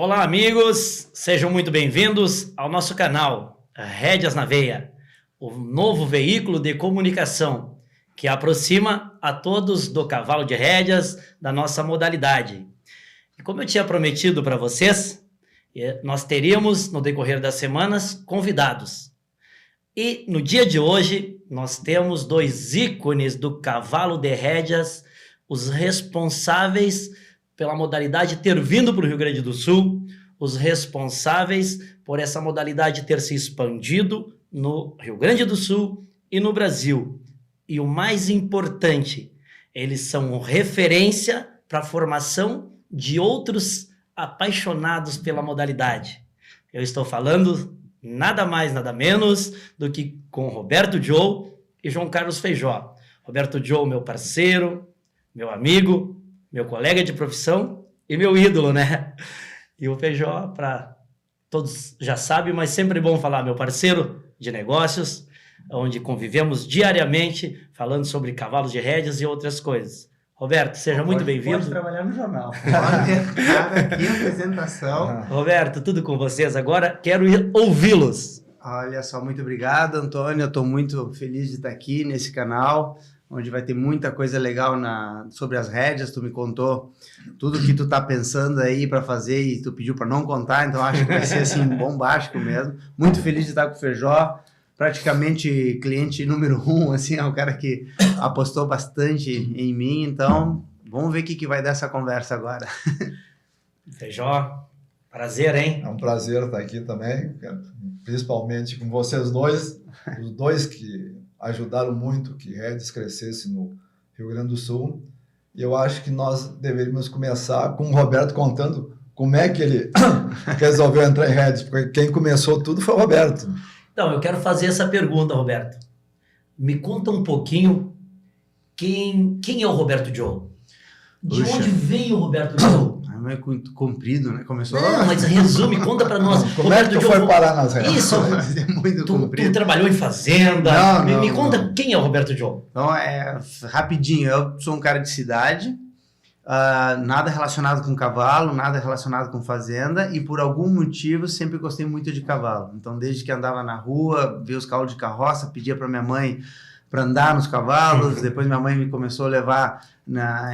Olá, amigos! Sejam muito bem-vindos ao nosso canal Rédeas na Veia, o novo veículo de comunicação que aproxima a todos do cavalo de rédeas da nossa modalidade. E como eu tinha prometido para vocês, nós teríamos, no decorrer das semanas, convidados. E no dia de hoje, nós temos dois ícones do cavalo de rédeas, os responsáveis pela modalidade ter vindo para o Rio Grande do Sul, os responsáveis por essa modalidade ter se expandido no Rio Grande do Sul e no Brasil. E o mais importante, eles são referência para a formação de outros apaixonados pela modalidade. Eu estou falando nada mais, nada menos do que com Roberto Joe e João Carlos Feijó. Roberto Joe, meu parceiro, meu amigo, meu colega de profissão e meu ídolo, né? E o Feijó, para todos já sabem, mas sempre é bom falar, meu parceiro de negócios, onde convivemos diariamente, falando sobre cavalos de rédeas e outras coisas. Roberto, seja muito bem-vindo. Pode trabalhar no jornal. Cara, que apresentação. Roberto, tudo com vocês agora? Quero ouvi-los. Olha só, muito obrigado, Antônio. Eu estou muito feliz de estar aqui nesse canal, onde vai ter muita coisa legal sobre as rédeas. Tu me contou tudo que tu tá pensando aí para fazer e tu pediu para não contar, então acho que vai ser assim bombástico mesmo. Muito feliz de estar com o Feijó, praticamente cliente número 1, assim, é um cara que apostou bastante em mim, então vamos ver o que vai dar essa conversa agora. Feijó, prazer, hein? É um prazer estar aqui também, principalmente com vocês dois, os dois que ajudaram muito que rédeas crescesse no Rio Grande do Sul. E eu acho que nós deveríamos começar com o Roberto contando como é que ele resolveu entrar em rédeas, porque quem começou tudo foi o Roberto. Então, eu quero fazer essa pergunta, Roberto. Me conta um pouquinho quem é o Roberto Joe? De onde veio o Roberto Joe? É muito comprido, né? Começou... Não, mas resume, conta pra nós. Como é que tu foi parar nas rédeas? Isso, é muito tu trabalhou em fazenda. Me conta quem é o Roberto Joe. Então, rapidinho, eu sou um cara de cidade, nada relacionado com cavalo, nada relacionado com fazenda, e por algum motivo sempre gostei muito de cavalo. Então, desde que andava na rua, via os cavalos de carroça, pedia para minha mãe para andar nos cavalos, depois minha mãe me começou a levar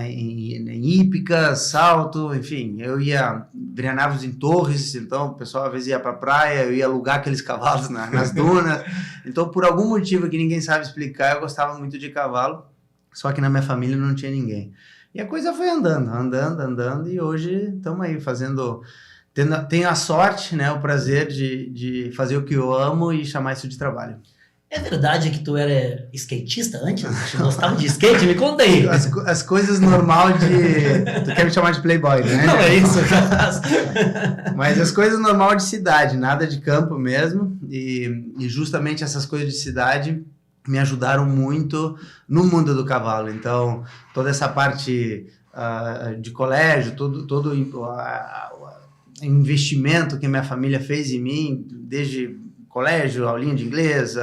em hípica, salto, enfim, eu ia Naves em Torres, então o pessoal às vezes ia para a praia, eu ia alugar aqueles cavalos nas dunas, então por algum motivo que ninguém sabe explicar, eu gostava muito de cavalo, só que na minha família não tinha ninguém. E a coisa foi andando, e hoje estamos aí tenho a sorte, né, o prazer de fazer o que eu amo e chamar isso de trabalho. É verdade que tu era skatista antes? Tu gostava de skate? Me conta aí. As coisas normal de... Tu quer me chamar de playboy, né? Não, é isso. Mas as coisas normal de cidade, nada de campo mesmo. E justamente essas coisas de cidade me ajudaram muito no mundo do cavalo. Então, toda essa parte de colégio, todo investimento que minha família fez em mim, desde colégio, aulinha de inglês,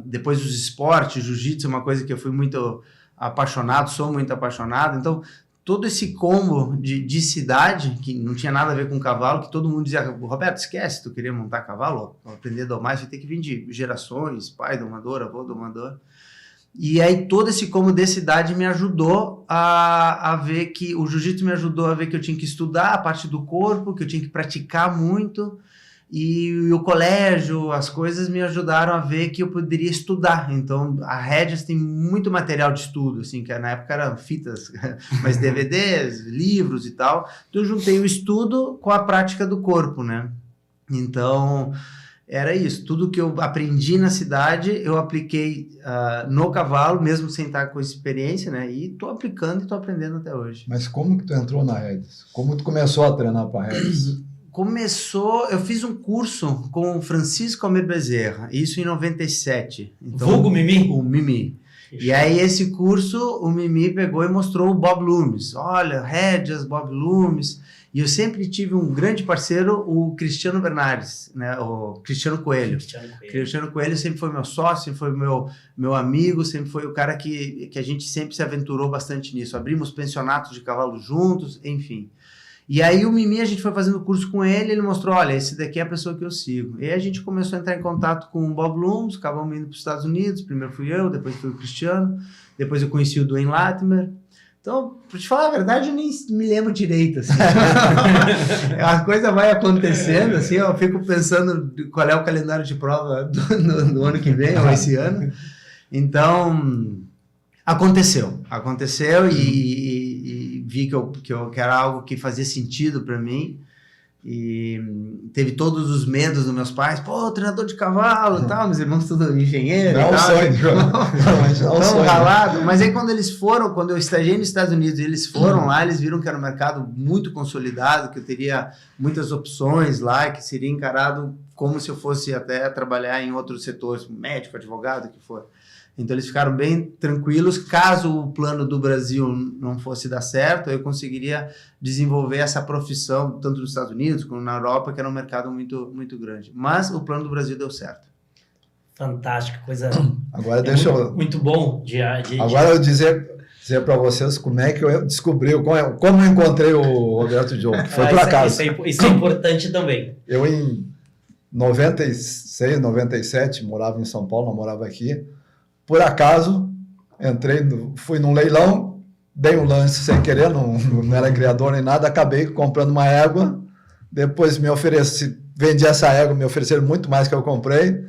depois os esportes, jiu-jitsu é uma coisa que eu fui muito apaixonado, sou muito apaixonado. Então, todo esse combo de cidade, que não tinha nada a ver com cavalo, que todo mundo dizia, Roberto, esquece, tu queria montar cavalo, aprender a domar, você tem que vir de gerações, pai domador, avô domador. E aí todo esse combo de cidade me ajudou a ver que, o jiu-jitsu me ajudou a ver que eu tinha que estudar a parte do corpo, que eu tinha que praticar muito, e o colégio, as coisas me ajudaram a ver que eu poderia estudar. Então, a rédeas tem muito material de estudo, assim, que na época eram fitas, mas DVDs, livros e tal. Então, eu juntei o estudo com a prática do corpo, né? Então, era isso. Tudo que eu aprendi na cidade, eu apliquei no cavalo, mesmo sem estar com experiência, né? E tô aplicando e tô aprendendo até hoje. Mas como que tu entrou na rédeas? Como tu começou a treinar para rédeas? Eu fiz um curso com o Francisco Almir Bezerra, isso em 97. Então, Vulgo Mimi? O Mimi. E aí esse curso, o Mimi pegou e mostrou o Bob Loomis. Olha, rédeas, Bob Loomis. E eu sempre tive um grande parceiro, o Cristiano Bernardes, né? O Cristiano Coelho. Cristiano Coelho sempre foi meu sócio, sempre foi meu amigo, sempre foi o cara que a gente sempre se aventurou bastante nisso. Abrimos pensionatos de cavalo juntos, enfim. E aí o Mimi, a gente foi fazendo curso com ele, ele mostrou, olha, esse daqui é a pessoa que eu sigo. E aí a gente começou a entrar em contato com o Bob Looms, acabamos indo para os Estados Unidos, primeiro fui eu, depois foi o Cristiano, depois eu conheci o Dwayne Latimer. Então, para te falar a verdade, eu nem me lembro direito, assim. A coisa vai acontecendo, assim, eu fico pensando qual é o calendário de prova do ano que vem, ou esse ano. Então, aconteceu e vi que era algo que fazia sentido para mim. E teve todos os medos dos meus pais, pô, treinador de cavalo e tal, meus irmãos tudo engenheiro não e tal. Sonho. Ralado. Mas aí quando eu estagiei nos Estados Unidos e eles foram lá, eles viram que era um mercado muito consolidado, que eu teria muitas opções lá, que seria encarado como se eu fosse até trabalhar em outros setores, médico, advogado, o que for. Então eles ficaram bem tranquilos. Caso o plano do Brasil não fosse dar certo, eu conseguiria desenvolver essa profissão tanto nos Estados Unidos como na Europa, que era um mercado muito, muito grande. Mas o plano do Brasil deu certo. Fantástico, coisa. Agora deixa muito bom Agora eu dizer para vocês como é que eu descobri, como eu encontrei o Roberto Diogo, que foi por acaso. Isso é importante também. Eu em 96, 97, morava em São Paulo, não morava aqui. Por acaso, fui num leilão, dei um lance sem querer, não era criador nem nada, acabei comprando uma égua, depois vendi essa égua, me ofereceram muito mais que eu comprei,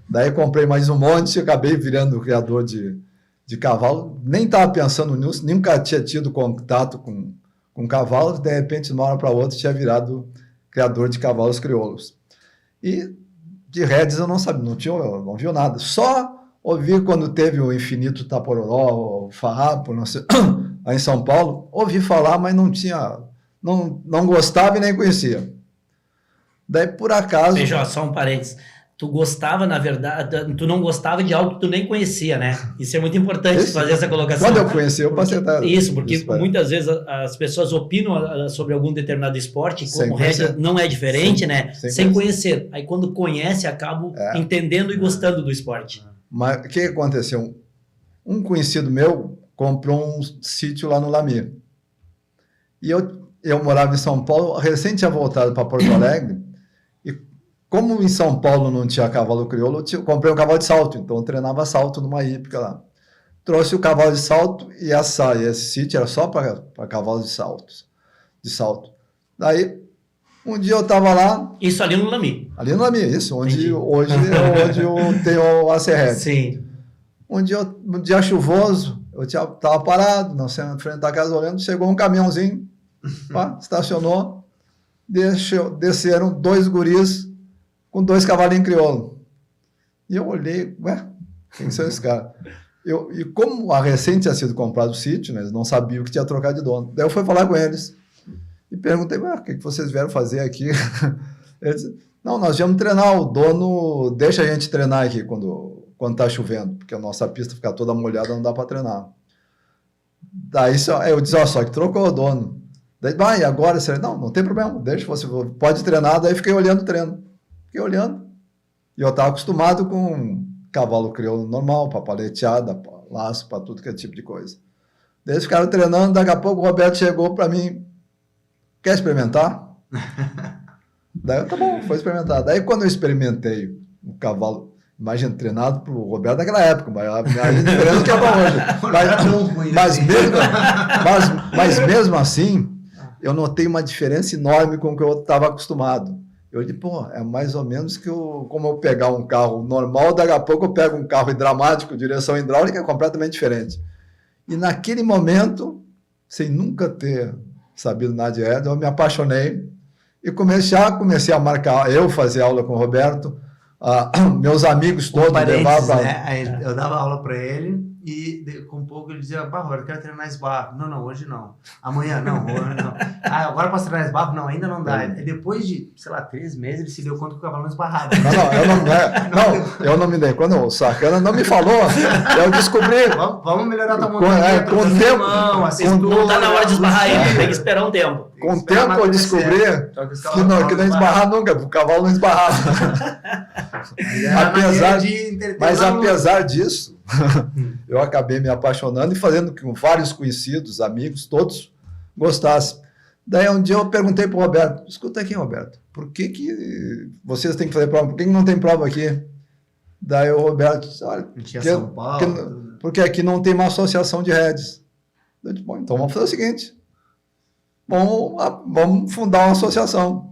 daí comprei mais um monte e acabei virando criador de cavalo, nem estava pensando nisso, nunca tinha tido contato com cavalos, de repente, de uma hora para outra, tinha virado criador de cavalos crioulos. E de rédeas eu não sabia, não vi nada, só ouvi quando teve o Infinito Tapororó, o Farrapo, não sei, lá em São Paulo, ouvi falar, mas não gostava e nem conhecia. Daí, por acaso... Veja, só um parênteses. Tu gostava, na verdade, tu não gostava de algo que tu nem conhecia, né? Isso é muito importante fazer essa colocação. Quando eu conheci, eu passei a... Isso, porque muitas vezes as pessoas opinam sobre algum determinado esporte, como rédea não é diferente, né? Sem conhecer. Aí quando conhece, acabam entendendo e gostando do esporte. Mas o que aconteceu? Um conhecido meu comprou um sítio lá no Lami. E eu morava em São Paulo, recém tinha voltado para Porto Alegre, e como em São Paulo não tinha cavalo crioulo, eu comprei um cavalo de salto, então eu treinava salto numa hípica lá. Trouxe o cavalo de salto e esse sítio era só para cavalos de salto. Daí, um dia eu estava lá... Isso ali no Lami. Ali no Lami, isso. Hoje eu tenho a Serrete. Sim. Um dia chuvoso, eu estava parado, na frente da casa olhando, chegou um caminhãozinho, estacionou, desceram 2 guris com 2 cavalinhos crioulos. E eu olhei, quem são esses caras? E como a recente tinha sido comprado o sítio, né, eles não sabiam que tinha trocado de dono. Daí eu fui falar com eles. E perguntei, o que vocês vieram fazer aqui? Eles disseram, não, nós viemos treinar, o dono deixa a gente treinar aqui quando está chovendo, porque a nossa pista fica toda molhada, não dá para treinar. Daí eu disse, só que trocou o dono. Daí, e agora? Não tem problema, deixa, você pode treinar. Daí fiquei olhando o treino. Fiquei olhando. E eu estava acostumado com cavalo crioulo normal, para paleteada, laço, para tudo que é tipo de coisa. Daí eles ficaram treinando, daqui a pouco o Roberto chegou para mim, quer experimentar? Daí eu, tá bom, foi experimentar. Daí quando eu experimentei o cavalo, imagina, treinado pro Roberto naquela época, mas a diferença que é para hoje. Mas mesmo assim, eu notei uma diferença enorme com o que eu estava acostumado. Eu disse, é mais ou menos como eu pegar um carro normal, daqui a pouco eu pego um carro dramático, direção hidráulica, é completamente diferente. E naquele momento, sem nunca ter sabido nada de rédea, eu me apaixonei e comecei a marcar, eu fazer aula com o Roberto, meus amigos todos levavam... Né? Eu dava aula para ele e com um pouco ele dizia, Roberto, eu quero treinar esbarro. Não, hoje não. Amanhã não, hoje não. Agora posso treinar esbarro? Não, ainda não dá. E depois de, 3 meses, ele se deu conta que o cavalo não esbarrava. Eu não me dei. Quando o Sacana não me falou, eu descobri... Vamos melhorar a tua montanha. Com o tempo... Não está na hora de esbarrar ainda, tem que esperar um tempo. Com o tempo eu descobri que não esbarrar nunca, o cavalo não esbarrava. Apesar disso, eu acabei me apaixonando e fazendo com que vários conhecidos, amigos, todos gostassem. Daí um dia eu perguntei para o Roberto, escuta aqui, Roberto, por que vocês têm que fazer prova? Por que não tem prova aqui? Daí o Roberto disse, olha, São Paulo, porque aqui não tem uma associação de redes. Eu disse, bom, então vamos fazer o seguinte, vamos fundar uma associação.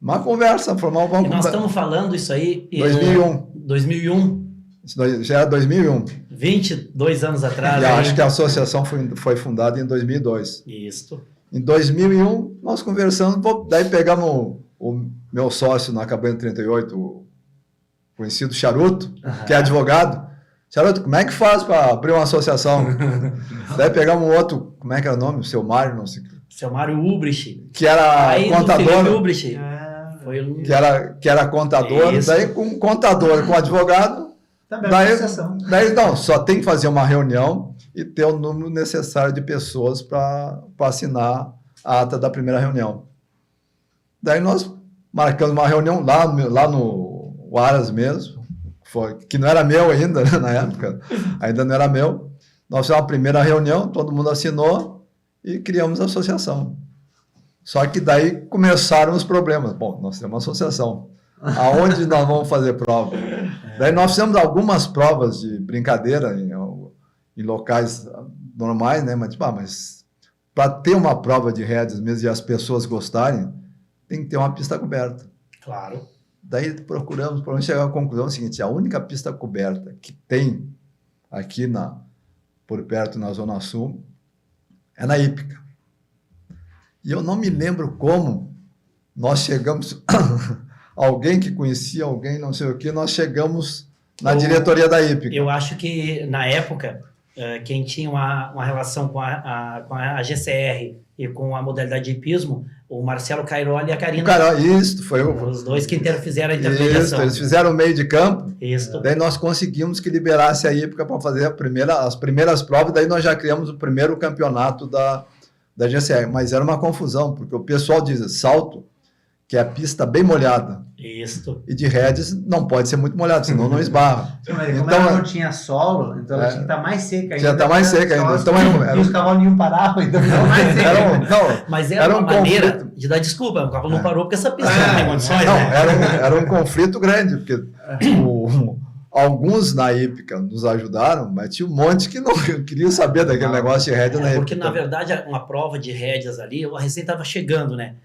Uma conversa, formar uma E nós estamos falando isso aí... 2001. 2001. Isso já era 2001. 22 anos atrás. E acho que a associação foi fundada em 2002. Isso. Em 2001, nós conversamos, daí pegamos o meu sócio na Cabana 38, o conhecido Charuto, que é advogado. Charuto, como é que faz para abrir uma associação? Daí pegamos um outro, como é que era o nome? O seu Mário, não sei. Seu Mário Ubrich. Que era Aí contador. Ubrich. Foi um... que era contador. Isso. Daí com contador, com advogado. Daí não, só tem que fazer uma reunião e ter o número necessário de pessoas para assinar a ata da primeira reunião. Daí nós marcamos uma reunião lá no Aras mesmo, que não era meu ainda, né, na época, ainda não era meu. Nós fizemos a primeira reunião, todo mundo assinou e criamos a associação. Só que daí começaram os problemas. Bom, nós temos uma associação. Aonde nós vamos fazer prova? Daí nós fizemos algumas provas de brincadeira em locais normais, né? Mas para ter uma prova de redes mesmo e as pessoas gostarem, tem que ter uma pista coberta. Claro. Daí procuramos chegar à conclusão seguinte, a única pista coberta que tem aqui por perto na Zona Sul é na Hípica. E eu não me lembro como nós chegamos... alguém que conhecia alguém, não sei o que, nós chegamos na diretoria da Hípica. Eu acho que, na época, quem tinha uma relação com a GCR e com a modalidade de hipismo, o Marcelo Cairoli e a Karina. Isso, foi os dois que fizeram a intermediação. Isso, eles fizeram o meio de campo. Isso. Daí nós conseguimos que liberasse a Hípica para fazer as primeiras provas, daí nós já criamos o primeiro campeonato da GCR. Mas era uma confusão, porque o pessoal diz salto, que é a pista bem molhada. Isso. E de redes não pode ser muito molhado, senão não esbarra. Mas como ela não tinha solo, então ela tinha que estar mais seca ainda. Tinha que estar mais seca ainda. Então, os cavalos nenhum paravam, então estava mais seca. Mas era uma maneira de dar desculpa. O cavalo não parou porque essa pista não tem condições, né? Era um conflito grande, porque alguns na Hípica nos ajudaram, mas tinha um monte que não queria saber daquele negócio de rédea na Hípica. Porque, na verdade, uma prova de rédeas ali, a recém estava chegando, né?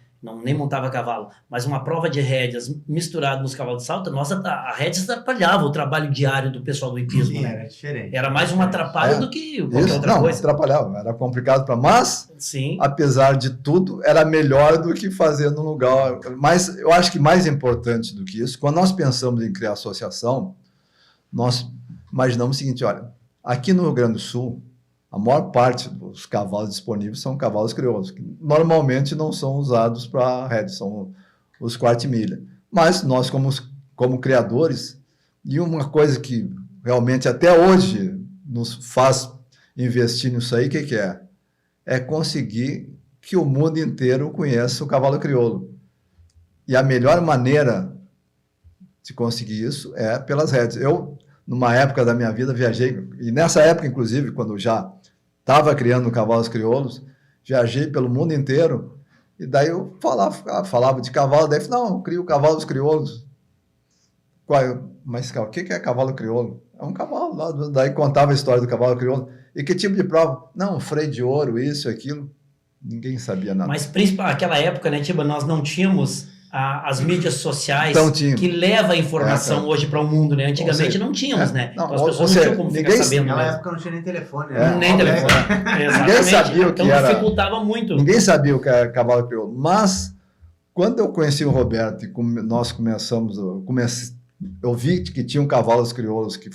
Nem montava cavalo, mas uma prova de rédeas misturada nos cavalos de salto, a rédeas atrapalhava o trabalho diário do pessoal do hipismo, né? Era diferente. Era mais um atrapalho do que qualquer outra coisa. Não, atrapalhava, era complicado mas, sim, apesar de tudo, era melhor do que fazer no lugar. Mas eu acho que mais importante do que isso, quando nós pensamos em criar associação, nós imaginamos o seguinte, olha, aqui no Rio Grande do Sul, a maior parte dos cavalos disponíveis são cavalos crioulos, que normalmente não são usados para rédeas, são os quarta-milha. Mas nós, como criadores, e uma coisa que realmente até hoje nos faz investir nisso aí, o que é? É conseguir que o mundo inteiro conheça o cavalo crioulo. E a melhor maneira de conseguir isso é pelas rédeas. Eu, numa época da minha vida, viajei, e nessa época, inclusive, quando eu já estava criando cavalos crioulos, viajei pelo mundo inteiro, e daí eu falava de cavalo, daí eu falei, não, eu crio cavalos crioulos. Mas o que é cavalo crioulo? É um cavalo lá, daí contava a história do cavalo crioulo. E que tipo de prova? Não, freio de ouro, isso, aquilo. Ninguém sabia nada. Mas, principalmente naquela época, né, Tiba, nós não tínhamos as mídias sociais então, que levam a informação hoje para o mundo, né? Antigamente não tínhamos, né? Não, então as pessoas não tinham como ficar sabendo. Naquela época não tinha nem telefone, né? Nem telefone. Ninguém sabia o que era. Então dificultava muito. Ninguém sabia o que era cavalo crioulo. Mas, quando eu conheci o Roberto e nós eu vi que tinham cavalos crioulos que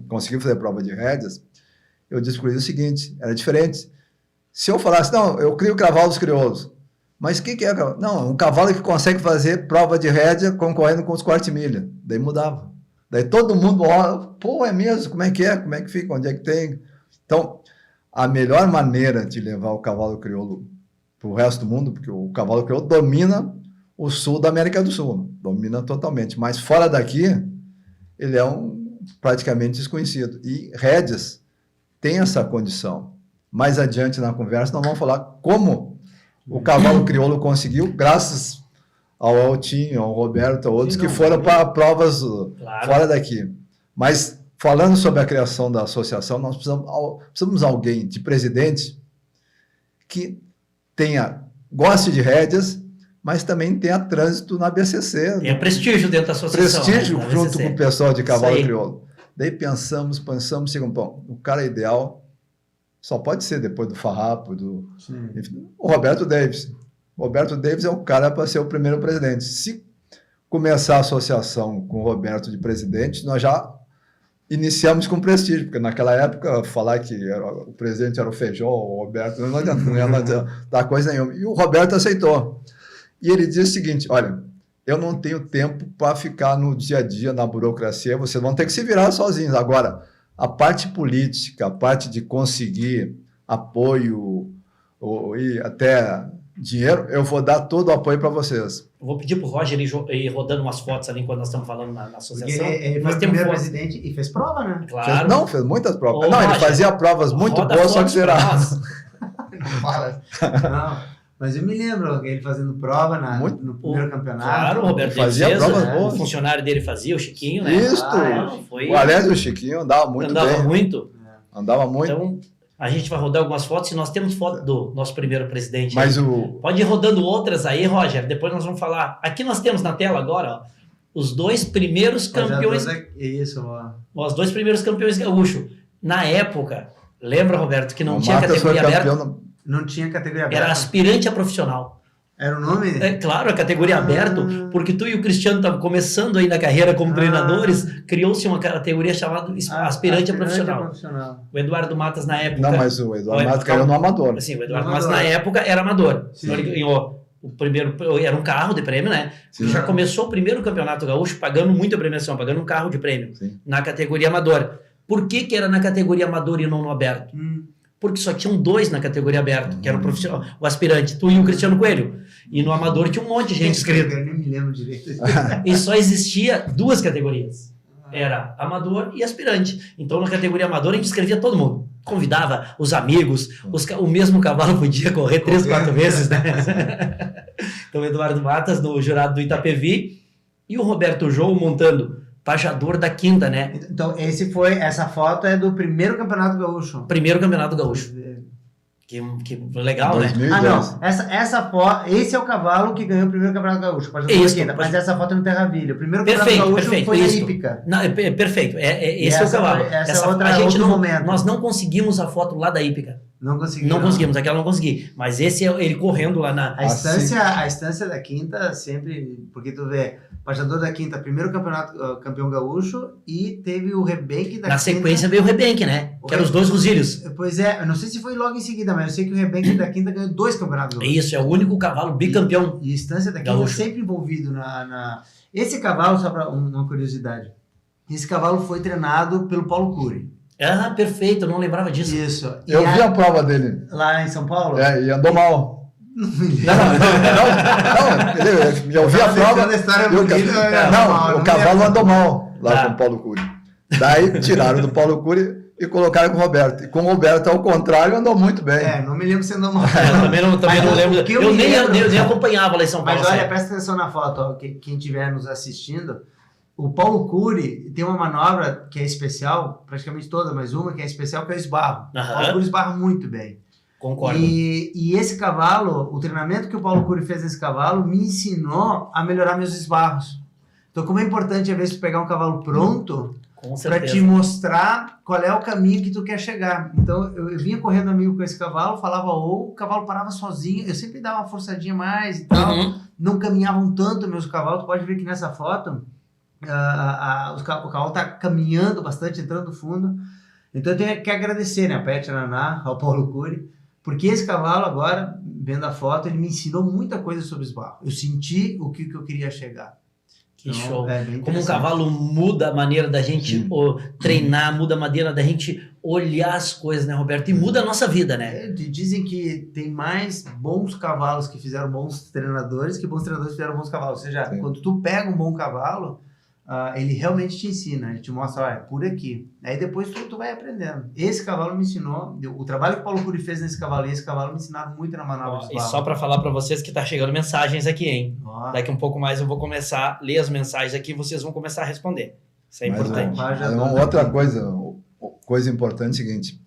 conseguiam fazer prova de rédeas, eu descobri o seguinte, era diferente. Se eu falasse, não, eu crio cavalos crioulos, mas o que é? Não, um cavalo que consegue fazer prova de rédea concorrendo com os quarta-milha. Daí mudava. Daí todo mundo olha, pô, é mesmo? Como é que é? Como é que fica? Onde é que tem? Então, a melhor maneira de levar o cavalo crioulo para o resto do mundo, porque o cavalo crioulo domina o sul da América do Sul, domina totalmente. Mas fora daqui, ele é praticamente desconhecido. E rédeas tem essa condição. Mais adiante na conversa, nós vamos falar como O cavalo crioulo conseguiu, graças ao Altinho, ao Roberto, a outros Sim, que não, foram para provas Claro. fora daqui. Mas, falando sobre a criação da associação, nós precisamos de alguém, de presidente, que goste de rédeas, mas também tenha trânsito na BCC. Tem prestígio dentro da associação. Prestígio, né, junto com o pessoal de cavalo Isso aí. crioulo. Daí pensamos, segundo, bom, o cara ideal só pode ser depois do Farrapo, enfim, o Roberto Davis. O Roberto Davis é o cara para ser o primeiro presidente. Se começar a associação com o Roberto de presidente, nós já iniciamos com prestígio, porque naquela época falar que o presidente era o Feijó, o Roberto, não adianta coisa nenhuma. E o Roberto aceitou. E ele disse o seguinte, olha, eu não tenho tempo para ficar no dia a dia, na burocracia, vocês vão ter que se virar sozinhos. Agora, a parte política, a parte de conseguir apoio e até dinheiro, eu vou dar todo o apoio para vocês. Eu vou pedir para o Roger ir rodando umas fotos ali enquanto nós estamos falando na associação. Ele nós foi o temos primeiro fotos. presidente e fez prova, né? Claro. Fez muitas provas. Ô, não, ele Roger, fazia provas muito roda boas, só que fotos pra zeradas. nós. Não fala. Não. Mas eu me lembro ele fazendo prova no primeiro campeonato. Claro, o Roberto fazia fez, provas né? boas. O funcionário dele fazia, o Chiquinho, né? Isso. Foi... O Alésio e o Chiquinho andava muito andava bem. muito. Andava muito. Então, a gente vai rodar algumas fotos e nós temos foto do nosso primeiro presidente. Mas aí. o... Pode ir rodando outras aí, Roger. Depois nós vamos falar. Aqui nós temos na tela agora, ó, os dois primeiros campeões. Isso, ó. Os dois primeiros campeões gaúchos. Na época, lembra, Roberto, que não o tinha Matas foi categoria aberta? campeão Não tinha categoria aberta. Era aspirante a profissional. Era o nome? É claro, a categoria aberta, porque tu e o Cristiano estavam começando aí na carreira como treinadores, criou-se uma categoria chamada aspirante a profissional. O Eduardo Matas, na época... Não, mas o Eduardo Matas caiu no amador. Assim, o Eduardo Matas, na época, era amador. Sim. Então, ele ganhou o primeiro... Era um carro de prêmio, né? Sim. Já começou o primeiro campeonato gaúcho pagando muita premiação, pagando um carro de prêmio. Sim. Na categoria amadora. Por que era na categoria amadora e não no aberto? Porque só tinham dois na categoria aberta, que era o profissional, o aspirante, tu e o Cristiano Coelho. E no amador tinha um monte de gente inscrita. Eu nem me lembro direito. E só existia duas categorias. Era amador e aspirante. Então, na categoria amador, a gente inscrevia todo mundo. Convidava os amigos, o mesmo cavalo podia correr 3, 4 vezes, né? Então, o Eduardo Matas, no jurado do Itapevi, e o Roberto João montando pajador da quinta, né? Então, essa foto é do primeiro campeonato gaúcho. Primeiro campeonato gaúcho. Que legal, 2010. né? Ah, não. Essa foto, esse é o cavalo que ganhou o primeiro campeonato gaúcho. Isso, mas essa foto é no Terravilha. O primeiro Perfeito, campeonato gaúcho perfeito, foi na isso. Hípica. Não, perfeito. Esse é o cavalo. A gente nós não conseguimos a foto lá da Hípica. Não conseguimos. Não conseguimos, aquela não consegui. Mas esse é ele correndo lá na... A estância da quinta sempre... Porque tu vê, pajador da quinta, primeiro campeão gaúcho, e teve o rebenque da quinta. Na sequência veio o rebenque, né? Que eram os dois Rosílios. Pois é, eu não sei se foi logo em seguida, mas eu sei que o rebenque da quinta ganhou 2 campeonatos gaúchos. Isso, é o único cavalo bicampeão. E a estância da quinta gaúcho. sempre envolvido Esse cavalo, só para uma curiosidade, esse cavalo foi treinado pelo Paulo Cury. Ah, perfeito, eu não lembrava disso. Isso. Eu vi a prova dele. Lá em São Paulo? E andou mal. Não me lembro. Eu vi a prova. O cavalo andou mal lá com o Paulo Cury. Daí tiraram do Paulo Cury e colocaram com o Roberto. E com o Roberto, ao contrário, andou muito bem. Não me lembro se andou mal. Também não lembro. Eu nem acompanhava lá em São Paulo. Mas olha, presta atenção na foto, ó, quem estiver nos assistindo. O Paulo Cury tem uma manobra que é especial, praticamente toda, mas uma que é especial, que é o esbarro. O Paulo Cury esbarra muito bem. Concordo. E esse cavalo, o treinamento que o Paulo Cury fez nesse cavalo, me ensinou a melhorar meus esbarros. Então, como é importante, às vezes, tu pegar um cavalo pronto para te mostrar qual é o caminho que tu quer chegar. Então, eu vinha correndo amigo com esse cavalo, falava ou o cavalo parava sozinho, eu sempre dava uma forçadinha mais e tal, não caminhavam tanto meus cavalos. Tu pode ver que nessa foto... o cavalo está caminhando bastante, entrando no fundo. Então eu tenho que agradecer, né, a Pet Naná, ao Paulo Cury, porque esse cavalo agora, vendo a foto, ele me ensinou muita coisa sobre esbarro. Eu senti o que eu queria chegar. Que então, show. Bem como um cavalo muda a maneira da gente treinar, muda a maneira da gente olhar as coisas, né, Roberto? E muda a nossa vida, né? Dizem que tem mais bons cavalos que fizeram bons treinadores que bons treinadores que fizeram bons cavalos. Ou seja, quando tu pega um bom cavalo, ele realmente te ensina, ele te mostra, olha, por aqui. Aí depois tu vai aprendendo. Esse cavalo me ensinou, o trabalho que o Paulo Cury fez nesse cavalo, e esse cavalo me ensinaram muito na manobra de E esbarro. só para falar para vocês que tá chegando mensagens aqui, hein? Ó, Daqui um pouco mais eu vou começar a ler as mensagens aqui e vocês vão começar a responder. Isso é Mas, importante. outra coisa importante é o seguinte,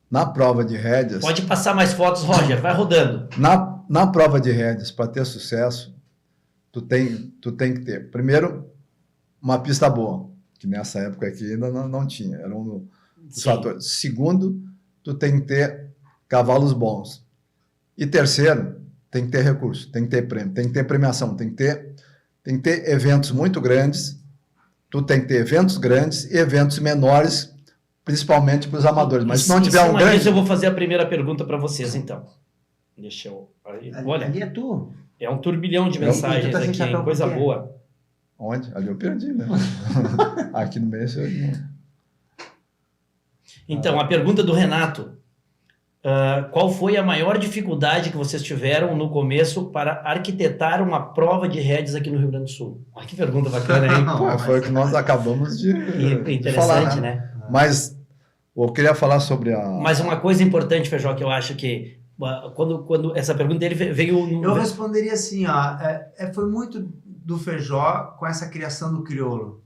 na prova de rédeas... Pode passar mais fotos, Roger, vai rodando. Na prova de rédeas, para ter sucesso, tu tem que ter, primeiro, uma pista boa, que nessa época aqui ainda não tinha, era um dos fatores. Segundo, tu tem que ter cavalos bons. E terceiro, tem que ter recurso, tem que ter prêmio, tem que ter premiação, tem que ter eventos muito grandes, tu tem que ter eventos grandes e eventos menores, principalmente para os amadores. Mas se não tiver um grande... eu vou fazer a primeira pergunta para vocês, então. Deixa eu... Olha, ali é tu. é um turbilhão de mensagens aqui, hein? Coisa boa. Onde? Ali eu perdi, né? Aqui no meio eu... Então, a pergunta do Renato. Qual foi a maior dificuldade que vocês tiveram no começo para arquitetar uma prova de rédeas aqui no Rio Grande do Sul? Olha que pergunta bacana, hein? Pô, foi o que nós acabamos de Interessante, falar, né? Mas eu queria falar sobre a... Mas uma coisa importante, Feijó, que eu acho que quando essa pergunta dele veio... Eu responderia assim, ó, foi muito do Feijó com essa criação do crioulo,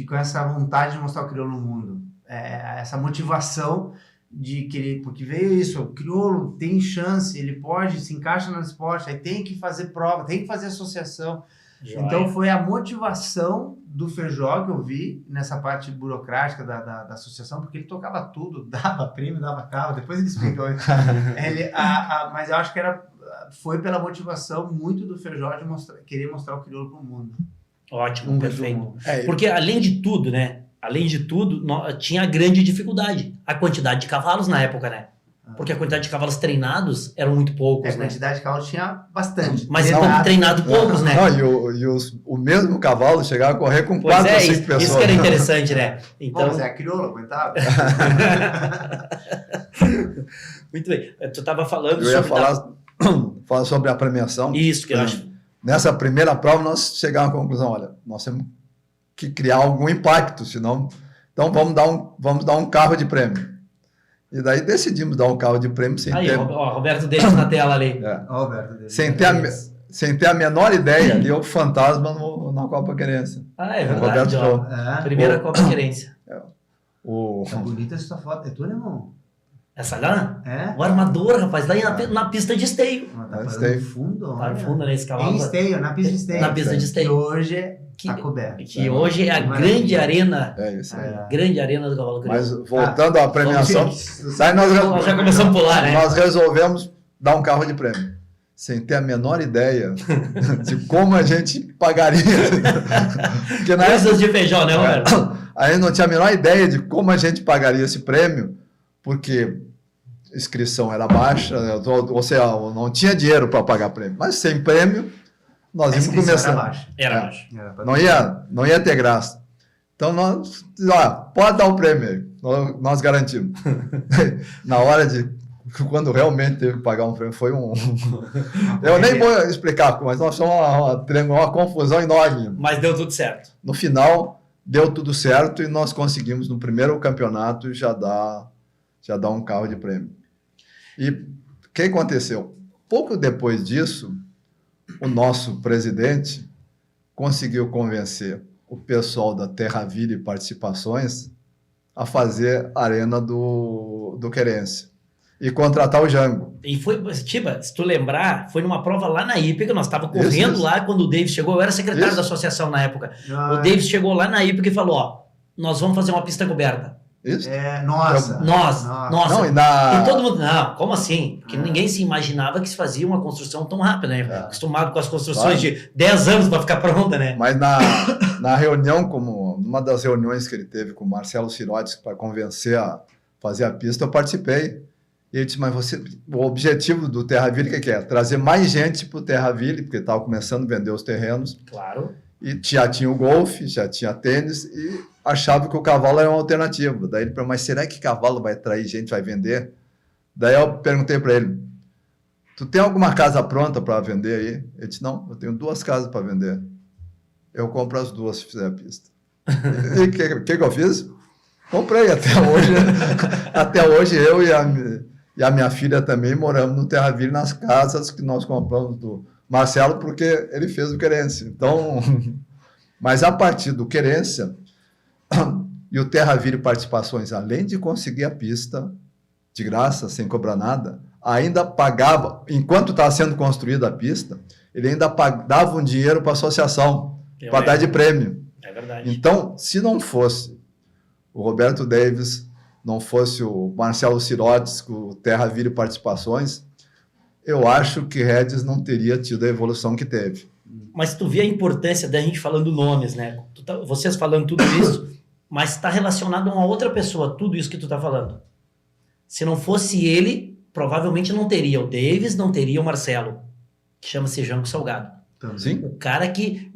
com essa vontade de mostrar o crioulo no mundo, essa motivação de querer, porque veio isso, o crioulo tem chance, ele pode, se encaixa no esporte, aí tem que fazer prova, tem que fazer associação. Joia. Então foi a motivação do Feijó que eu vi nessa parte burocrática da associação, porque ele tocava tudo, dava prêmio, dava carro, depois ele explicou. Mas eu acho que foi pela motivação muito do Feijó de querer mostrar o crioulo para o mundo. Ótimo, perfeito. Porque além de tudo, né? Além de tudo, tinha a grande dificuldade, a quantidade de cavalos na época, né? Porque a quantidade de cavalos treinados eram muito poucos, A né? quantidade de cavalos tinha bastante. Mas treinado poucos, né? O mesmo cavalo chegava a correr com Pois 4 ou 5 pessoas. Isso que era interessante, né? Então... Pô, mas a crioula, aguentava? Muito bem. Tu estava falando Eu ia sobre... falar sobre a premiação. Isso, que eu acho... Nessa primeira prova, nós chegamos à conclusão, olha, nós temos que criar algum impacto, senão... Então, vamos dar um carro de prêmio. E daí decidimos dar um carro de prêmio sem ter... Roberto Davis na tela ali. Roberto Davis. Sem ter a menor ideia, ali o fantasma na Copa Querência. É verdade. Primeira Copa Querência. Tá bonita essa foto. É tua, né, irmão? Essa lá? É? O armador, rapaz, lá na pista de esteio. Tá no fundo, Tá no fundo, né, esse cavalo. Em esteio, na pista de esteio. Na pista de esteio. Que hoje tá coberto. Que hoje é a grande arena. É isso aí. Grande arena do cavalo crioulo. Mas voltando à premiação, daí nós já começamos a pular, né? Nós resolvemos dar um carro de prêmio, sem ter a menor ideia de como a gente pagaria. Porque Coisas de Feijó, né, Roberto? Aí não tinha a menor ideia de como a gente pagaria esse prêmio, porque a inscrição era baixa, ou seja, não tinha dinheiro para pagar prêmio. Mas sem prêmio, nós íamos começar. Era baixo. Não ia ter graça. Então, nós, pode dar o prêmio aí, nós garantimos. Na hora quando realmente teve que pagar um prêmio, foi eu nem vou explicar, mas nós fomos uma confusão enorme. Mas deu tudo certo. No final, deu tudo certo e nós conseguimos, no primeiro campeonato, já dar um carro de prêmio. E o que aconteceu? Pouco depois disso, o nosso presidente conseguiu convencer o pessoal da Terraville Participações a fazer a arena do Querência e contratar o Jango. E foi, Tiba, se tu lembrar, foi numa prova lá na Hípica, nós estávamos correndo isso. Lá quando o Davis chegou, eu era secretário da associação na época. O Davis chegou lá na Hípica e falou, nós vamos fazer uma pista coberta. Isso? Nossa. Não, e todo mundo, não, como assim? Porque ninguém se imaginava que se fazia uma construção tão rápida, né? Acostumado com as construções de 10 anos para ficar pronta, né? Mas na reunião, numa das reuniões que ele teve com o Marcelo Sirotes para convencer a fazer a pista, eu participei. E ele disse, mas o objetivo do Terraville, o que é? Trazer mais gente para o Terraville, porque estava começando a vender os terrenos. Claro. E já tinha o golfe, já tinha tênis, e achava que o cavalo era uma alternativa. Daí ele falou, mas será que cavalo vai atrair gente, vai vender? Daí eu perguntei para ele, tu tem alguma casa pronta para vender aí? Ele disse, não, eu tenho 2 casas para vender. eu compro as duas se fizer a pista. E o que eu fiz? Comprei até hoje. Até hoje eu e a minha filha também moramos no Terraville, nas casas que nós compramos do Marcelo, porque ele fez o Querência. Então, mas a partir do Querência e o Terraville Participações, além de conseguir a pista de graça, sem cobrar nada, ainda pagava, enquanto estava sendo construída a pista, ele ainda dava um dinheiro para a associação, para dar de prêmio. É verdade. Então, se não fosse o Roberto Davis, não fosse o Marcelo Sirotes, com o Terraville Participações, eu acho que Regis não teria tido a evolução que teve. Mas tu vê a importância da gente falando nomes, né? Vocês falando tudo isso, mas está relacionado a uma outra pessoa, tudo isso que tu está falando. Se não fosse ele, provavelmente não teria o Davis, não teria o Marcelo, que chama-se Jango Salgado. Sim. O cara que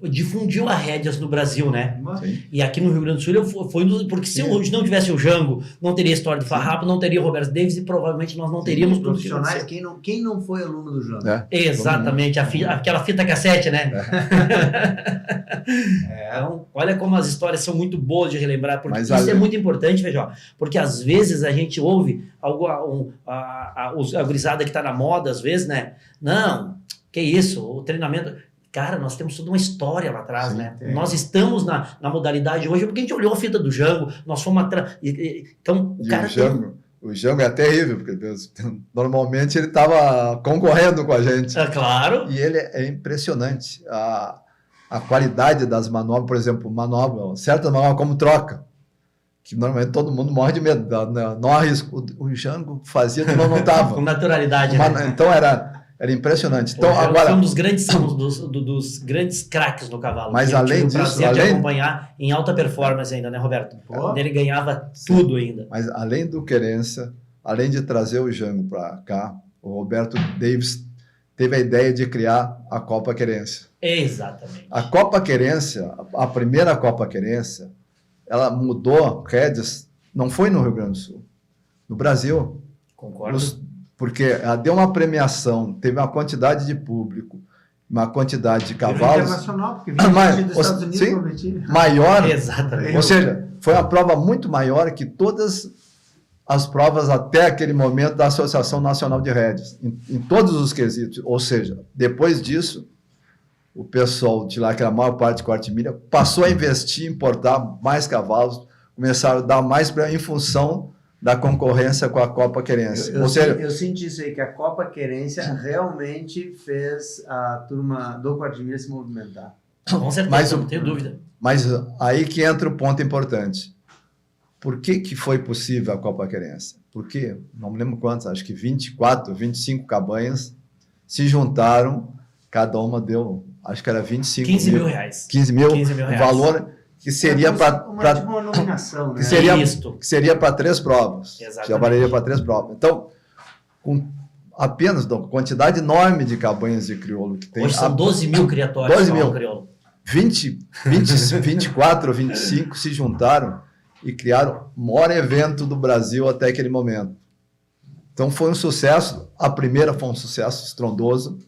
difundiu a rédeas no Brasil, né? Sim. E aqui no Rio Grande do Sul porque se hoje não tivesse o Jango, não teria a história do Farrapo, não teria o Roberto Davis e provavelmente nós não teríamos tudo que profissionais. Quem não foi aluno do Jango? Exatamente, aquela fita cassete, né? Então, olha como as histórias são muito boas de relembrar, porque isso é muito importante, veja, porque às vezes a gente ouve a gurizada que está na moda, às vezes, né? Não, que isso, o treinamento... Cara, nós temos toda uma história lá atrás, sim, né? Nós estamos na modalidade hoje porque a gente olhou a fita do Jango, nós fomos atrás... Então, o cara... O Jango é terrível, porque normalmente ele estava concorrendo com a gente. É claro. E ele é impressionante. A qualidade das manobras, por exemplo, certas manobras como troca, que normalmente todo mundo morre de medo, não há risco. O Jango fazia que não estava. Com naturalidade, né? Então era impressionante. Então, agora, foi um dos grandes craques no cavalo. Mas além disso, prazer de acompanhar em alta performance ainda, né, Roberto? Ele ganhava tudo ainda. Mas além do Querência, além de trazer o Jango para cá, o Roberto Davis teve a ideia de criar a Copa Querência. Exatamente. A Copa Querência, a primeira Copa Querência, ela mudou rédeas, não foi no Rio Grande do Sul, no Brasil. Concordo. Porque ela deu uma premiação, teve uma quantidade de público, uma quantidade de cavalos. Internacional, porque vinha dos Estados Unidos sim, maior. Exatamente. Ou seja, foi uma prova muito maior que todas as provas até aquele momento da Associação Nacional de Rédeas, em todos os quesitos. Ou seja, depois disso, o pessoal de lá, que era a maior parte de quarta milha, passou a investir, importar mais cavalos, começaram a dar mais em função da concorrência com a Copa Querência. Eu senti isso aí, que a Copa Querência realmente fez a turma do quarta milha se movimentar. Com certeza, não tenho dúvida. Mas aí que entra o ponto importante. Por que foi possível a Copa Querência? Porque, não me lembro quantos, acho que 24, 25 cabanhas se juntaram, cada uma deu, acho que era 25 15 mil reais. 15 mil reais. Valor que seria para uma nominação, né? Que seria para 3 provas. Exatamente. Já valeria para 3 provas. Então, com apenas a quantidade enorme de cabanhas de crioulo que tem. Hoje são 12 mil criatórios. 12 mil. Crioulo. 24 ou 25 se juntaram e criaram o maior evento do Brasil até aquele momento. Então foi um sucesso. A primeira foi um sucesso estrondoso.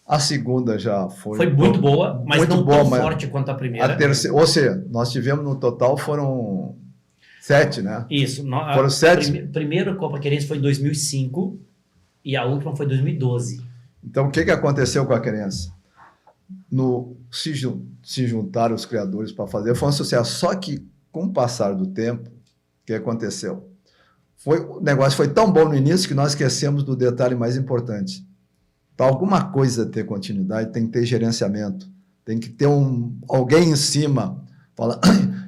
A segunda já foi... Foi muito boa, mas muito não boa, tão forte quanto a primeira. A terceira, ou seja, nós tivemos no total foram 7, né? Isso. Foram 7. Primeira Copa Querência foi em 2005 e a última foi em 2012. Então o que aconteceu com a Querência? Se juntaram os criadores para fazer, foi um sucesso. Só que com o passar do tempo, o que aconteceu? O negócio foi tão bom no início que nós esquecemos do detalhe mais importante. Para alguma coisa ter continuidade, tem que ter gerenciamento, tem que ter alguém em cima. Fala,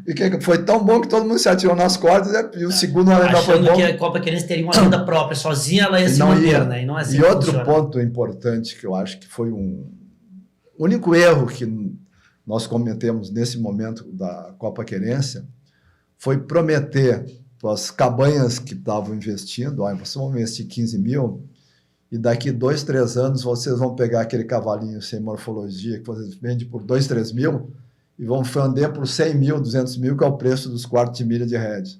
e que foi tão bom que todo mundo se atirou nas cordas e o segundo ainda foi bom. Achando que a Copa Querência teria uma vida própria, sozinha ela ia se manter, né? E não é assim. E outro ponto importante que eu acho que foi o único erro que nós cometemos nesse momento da Copa Querência foi prometer para as cabanhas que estavam investindo, vocês vão investir 15 mil, e daqui 2, 3 anos vocês vão pegar aquele cavalinho sem morfologia que vocês vendem por 2, 3 mil e vão vender por 100 mil, 200 mil, que é o preço dos quartos de milha de rédea.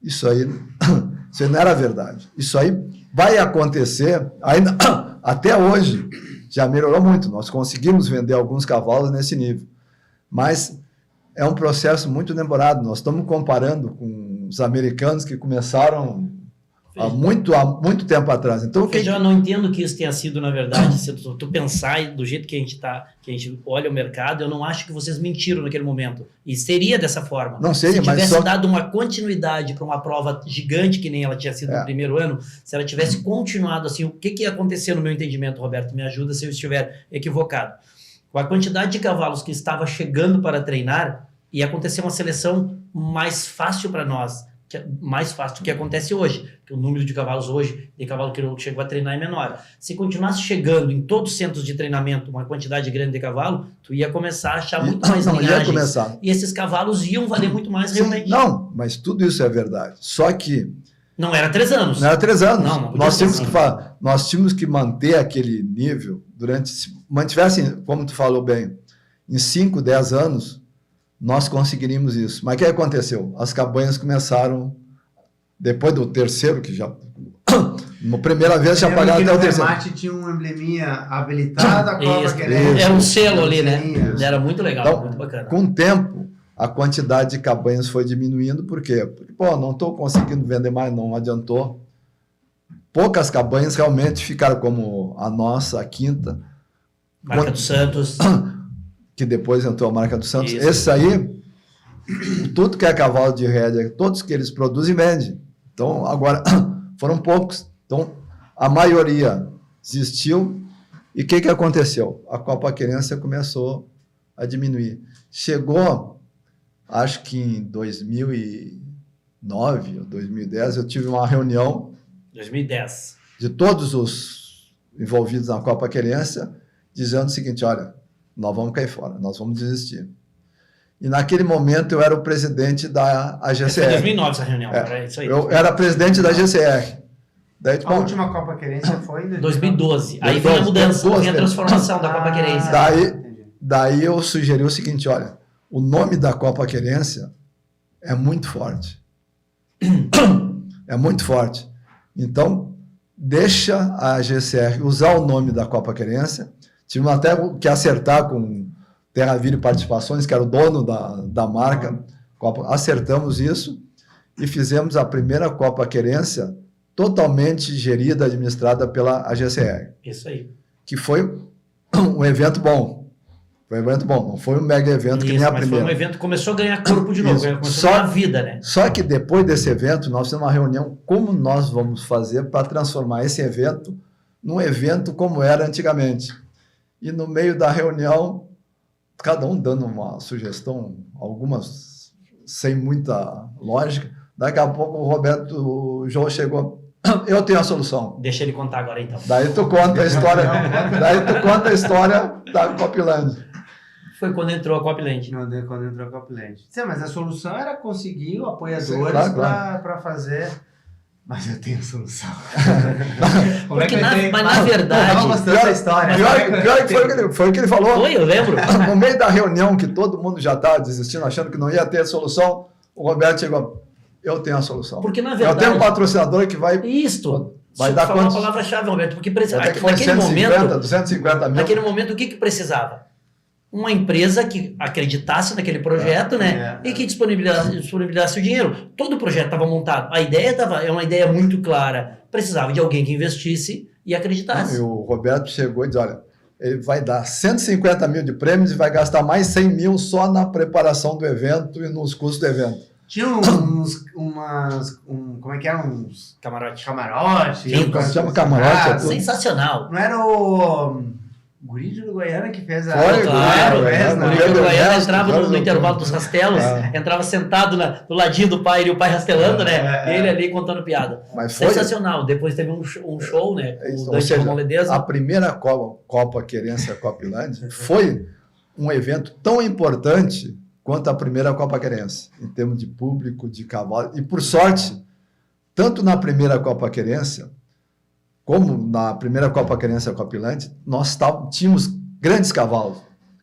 Isso aí não era verdade. Isso aí vai acontecer ainda até hoje. já melhorou muito. Nós conseguimos vender alguns cavalos nesse nível. Mas é um processo muito demorado. Nós estamos comparando com os americanos que começaram há muito tempo atrás. Então, eu não entendo que isso tenha sido, na verdade, se tu pensar do jeito que a gente olha o mercado, eu não acho que vocês mentiram naquele momento. E seria dessa forma. Não seria, se tivesse mas dado uma continuidade para uma prova gigante que nem ela tinha sido no primeiro ano, se ela tivesse continuado assim, o que ia acontecer no meu entendimento, Roberto? Me ajuda se eu estiver equivocado. Com a quantidade de cavalos que estava chegando para treinar, ia acontecer uma seleção mais fácil para nós, mais fácil do que acontece hoje, porque o número de cavalos hoje, de cavalo que chegou a treinar, é menor. Se continuasse chegando em todos os centros de treinamento uma quantidade grande de cavalo, tu ia começar a achar muito mais linhagens. Ia começar. E esses cavalos iam valer muito mais realmente. Não, mas tudo isso é verdade. Só que... Não era 3 anos. Não era 3 anos. Não nós tínhamos que manter aquele nível durante... Se mantivesse, como tu falou bem, em 5, 10 anos, nós conseguiríamos isso. Mas o que aconteceu? As cabanhas começaram, depois do terceiro, que já... Na primeira vez já pagaram até o terceiro. O tinha um embleminha habilitado, a Copa Querência. Era um selo ali, né? Era muito legal, então, muito bacana. Com o tempo, a quantidade de cabanhas foi diminuindo. Por quê? Porque, não estou conseguindo vender mais, não adiantou. Poucas cabanhas realmente ficaram como a nossa, a quinta. Marca dos Santos. Que depois entrou a marca do Santos. Isso. Esse aí, tudo que é cavalo de rédea, todos que eles produzem, vendem. Então, agora, foram poucos. Então, a maioria desistiu. E o que aconteceu? A Copa Querência começou a diminuir. Chegou, acho que em 2009 ou 2010, eu tive uma reunião 2010. De todos os envolvidos na Copa Querência, dizendo o seguinte: olha, nós vamos cair fora, nós vamos desistir. E naquele momento eu era o presidente da AGCR. Foi em 2009 essa reunião, era isso aí. Eu era presidente da AGCR. Daí, a última Copa Querência foi em 2012. Aí vem a mudança, vem a transformação da Copa Querência. Daí eu sugeri o seguinte: olha, o nome da Copa Querência é muito forte. É muito forte. Então, deixa a AGCR usar o nome da Copa Querência. Tivemos até que acertar com Terra Vira e Participações, que era o dono da marca. Acertamos isso e fizemos a primeira Copa Querência totalmente gerida, administrada pela AGCR. Isso aí. Que foi um evento bom. Foi um evento bom, não foi um mega evento que nem a primeira. Foi um evento que começou a ganhar corpo de novo, começou a ganhar vida, né? Só que depois desse evento, nós fizemos uma reunião, como nós vamos fazer para transformar esse evento num evento como era antigamente. E no meio da reunião, cada um dando uma sugestão, algumas sem muita lógica. Daqui a pouco o João chegou: eu tenho a solução. Deixa ele contar agora então. Daí tu conta a história da Copland. Foi quando entrou a Copland. Quando entrou a Copland. Sim, mas a solução era conseguir apoiadores para fazer... Mas eu tenho a solução. Porque na verdade... Pior que foi o que ele falou. Foi, eu lembro. No meio da reunião, que todo mundo já estava desistindo, achando que não ia ter solução, o Roberto chegou: eu tenho a solução. Porque na verdade... Eu tenho um patrocinador que vai... Isto. Vai dar quantos? Uma palavra-chave, Roberto, porque naquele momento... 250 mil. Naquele momento, o que precisava? Uma empresa que acreditasse naquele projeto, né? E que disponibilizasse o dinheiro. Todo o projeto estava montado. A ideia é uma ideia muito clara. Precisava de alguém que investisse e acreditasse. E o Roberto chegou e disse: olha, ele vai dar 150 mil de prêmios e vai gastar mais 100 mil só na preparação do evento e nos custos do evento. Tinha como é que era? Uns camarote. Chama camarote. Sensacional. Não era o Guri de Uruguaiana que fez a... Foi, claro. O Guri de Uruguaiana entrava no intervalo dos rastelos, entrava sentado do ladinho do pai, e o pai rastelando, né? Ele ali contando piada. Mas foi sensacional. Depois teve um show, né? O Dante Romoledeza. A primeira Copa Querência Copland foi um evento tão importante quanto a primeira Copa Querência, em termos de público, de cavalo. E, por sorte, tanto na primeira Copa Querência, como na primeira Copa Querência Copland, nós tínhamos grandes cavalos.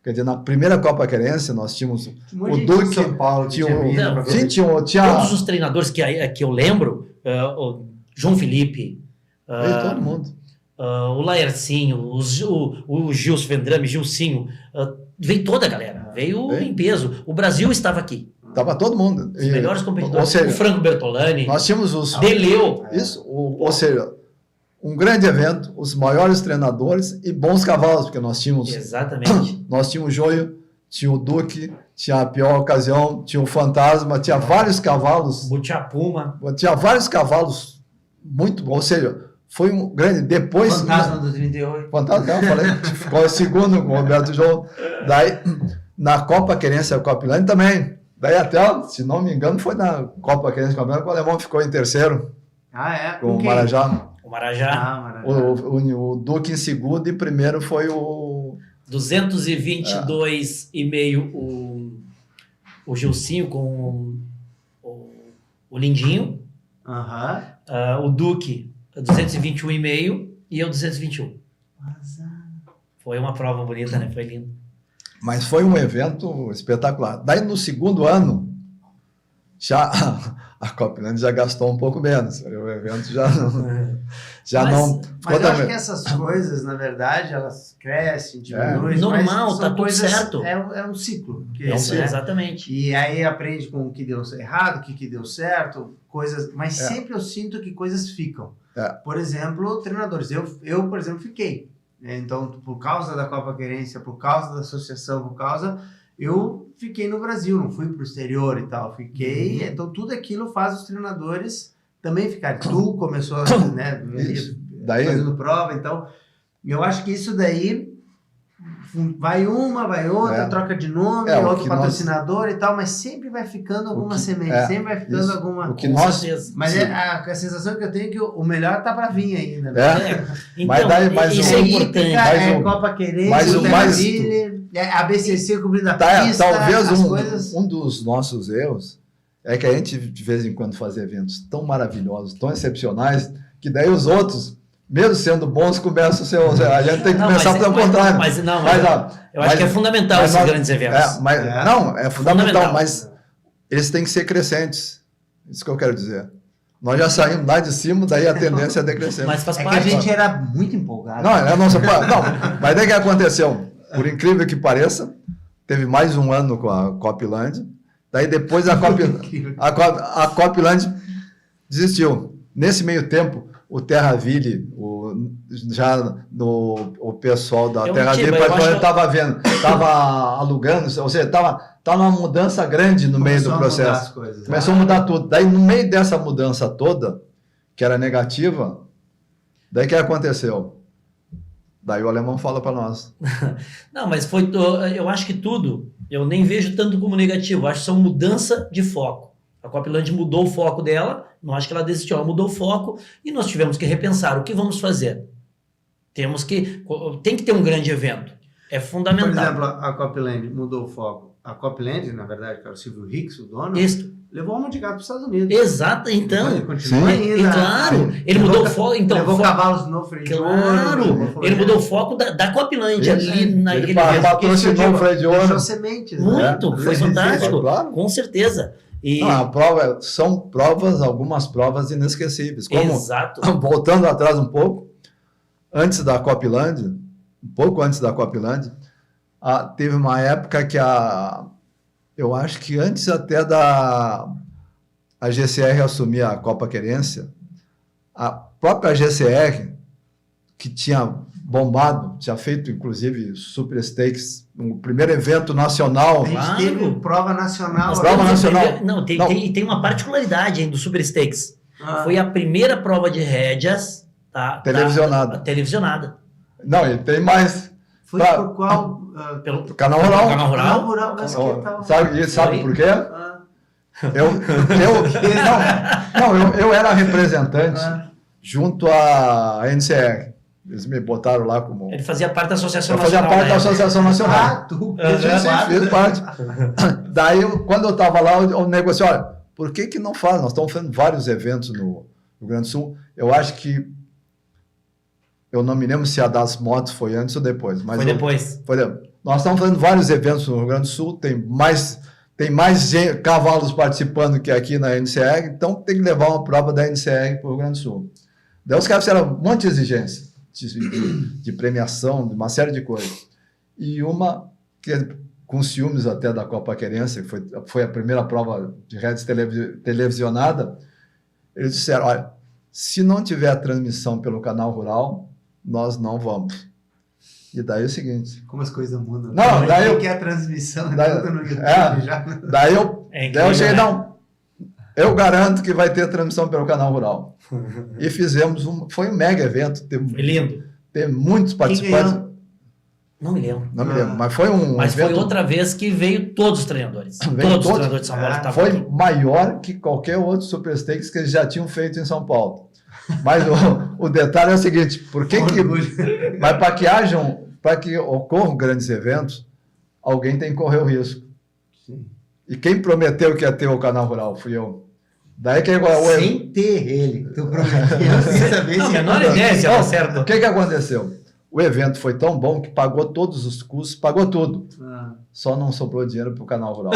Quer dizer, na primeira Copa Querência, nós tínhamos o Duque, São Paulo, tinha todos os treinadores que eu lembro, o João Felipe, todo mundo. o Laercinho, o Gilson Vendrame, Gilcinho, veio toda a galera, veio em peso. O Brasil estava aqui. Estava todo mundo. Os melhores competidores. Ou seja, o Franco Bertolani. Nós tínhamos os... Deleu. Isso, ou seja, um grande evento, os maiores treinadores e bons cavalos, porque nós tínhamos... Exatamente. Nós tínhamos o Joio, tinha o Duque, tinha a Pior Ocasião, tinha o Fantasma, tinha vários cavalos. Butiapuma. Tinha vários cavalos muito bons, ou seja, foi um grande... Depois... Fantasma do 38. Fantasma, eu falei, ficou em segundo com o Roberto João. Daí, na Copa Querência Copilândia também. Daí até, se não me engano, foi na Copa Querência Copilândia que o alemão ficou em terceiro. Com o Marajá. O Marajá. Marajá. O Duque em segundo e primeiro foi o... 222,5 o Gilcinho com o Lindinho. O Duque 221,5 e eu 221. Foi uma prova bonita, né? Foi lindo. Mas foi um evento espetacular. Daí no segundo ano, já a Copilândia já gastou um pouco menos. O evento já não... Mas eu acho que essas coisas, na verdade, elas crescem, diminuem. Normal, tá tudo certo. É um ciclo. Exatamente. E aí aprende com o que deu errado, o que deu certo, coisas... Mas sempre eu sinto que coisas ficam. Por exemplo, treinadores. Eu, por exemplo, fiquei. Então, por causa da Copa Querência, por causa da associação, eu fiquei no Brasil, não fui para o exterior e tal, fiquei, então tudo aquilo faz os treinadores também ficarem. Tu começou, né, fazendo prova, então, eu acho que isso daí vai outra, troca de nome, outro patrocinador e tal, mas sempre vai ficando alguma semente, sempre vai ficando alguma... Mas a sensação que eu tenho é que o melhor tá para vir ainda. Né? Então, isso é importante. Copa Querência, a BCC cobrindo a pista, talvez um dos nossos erros é que a gente de vez em quando faz eventos tão maravilhosos, tão excepcionais, que daí os outros, mesmo sendo bons, começam a ser... A gente tem que começar pelo contrário. Eu acho que é fundamental esses grandes eventos. Não, é fundamental, mas eles têm que ser crescentes. Isso que eu quero dizer. Nós já saímos lá de cima, daí a tendência é decrescer. Mas faz parte. Que a gente era muito empolgado. Não, mas daí que aconteceu? Por incrível que pareça, teve mais um ano com a Copilândia, daí depois a Copilândia desistiu. Nesse meio tempo, o Terraville, o pessoal da Terraville estava alugando, ou seja, estava numa mudança grande no meio do processo. Começou a mudar tudo. Daí, no meio dessa mudança toda, que era negativa, daí o que aconteceu? Daí o alemão fala para nós. Não, mas eu acho que tudo, eu nem vejo tanto como negativo, eu acho que são mudança de foco. A Copilândia mudou o foco dela, não acho que ela desistiu, ela mudou o foco e nós tivemos que repensar o que vamos fazer. Tem que ter um grande evento, é fundamental. Por exemplo, a Copilândia mudou o foco. A Copilândia, na verdade, que era o Silvio Hicks, o dono, levou uma de gato para os Estados Unidos. Exato, então. Ele continua ainda. Claro, ele mudou o foco. Então, levou cavalos no freio de ouro. Claro, ele mudou o foco da Copilândia ali naquele evento. Patrocinou o freio de ouro. Deixou sementes. Muito, foi fantástico, claro. Com certeza. A prova, são algumas provas inesquecíveis. Exato. Voltando atrás um pouco, antes da Copilândia, um pouco antes da Copilândia, teve uma época que eu acho que antes até a GCR assumir a Copa Querência, a própria GCR, que tinha bombado, tinha feito inclusive Super Stakes, o primeiro evento nacional. A gente teve prova nacional. Tem uma particularidade aí do Super Stakes. Foi a primeira prova de rédeas televisionada. Não, e tem mais. Foi por qual? Pelo Canal Rural. Canal Rural, sabe por quê? Eu era representante junto à NCR. Eles me botaram lá como... Ele fazia parte da Associação Nacional. Eu fazia parte da Associação Nacional. Fiz parte. Daí, quando eu estava lá, eu negociei, olha, por que não faz? Nós estamos fazendo vários eventos no Rio Grande do Sul. Eu acho que... Eu não me lembro se a das motos foi antes ou depois. Mas foi depois. Nós estamos fazendo vários eventos no Rio Grande do Sul, tem mais cavalos participando que aqui na NCR, então tem que levar uma prova da NCR para o Rio Grande do Sul. Daí os caras fizeram um monte de exigência. de premiação, de uma série de coisas. E uma que com ciúmes até da Copa Querência, que foi a primeira prova de redes televisionada, eles disseram, olha, se não tiver a transmissão pelo canal rural, nós não vamos. E daí é o seguinte... Como as coisas mudam. Não, daí eu... que é a transmissão, daí, tudo no YouTube já. Daí eu cheguei, não, eu garanto que vai ter transmissão pelo canal rural. E fizemos foi um mega evento. Foi lindo. Tem muitos participantes. Não me lembro. Não me lembro, mas foi um Mas evento... foi outra vez que veio todos os treinadores. Todos os treinadores de São Paulo estavam Foi aqui. maior que qualquer outro Super Stakes que eles já tinham feito em São Paulo. Mas o detalhe é o seguinte, mas para que ocorram grandes eventos, alguém tem que correr o risco. Sim. E quem prometeu que ia ter o canal rural? Fui eu. Daí que sem ter ele. Tu prometeu sem saber Não, se... menor ideia se era certo. O que aconteceu? O evento foi tão bom que pagou todos os custos, pagou tudo. Só não sobrou dinheiro para o canal rural.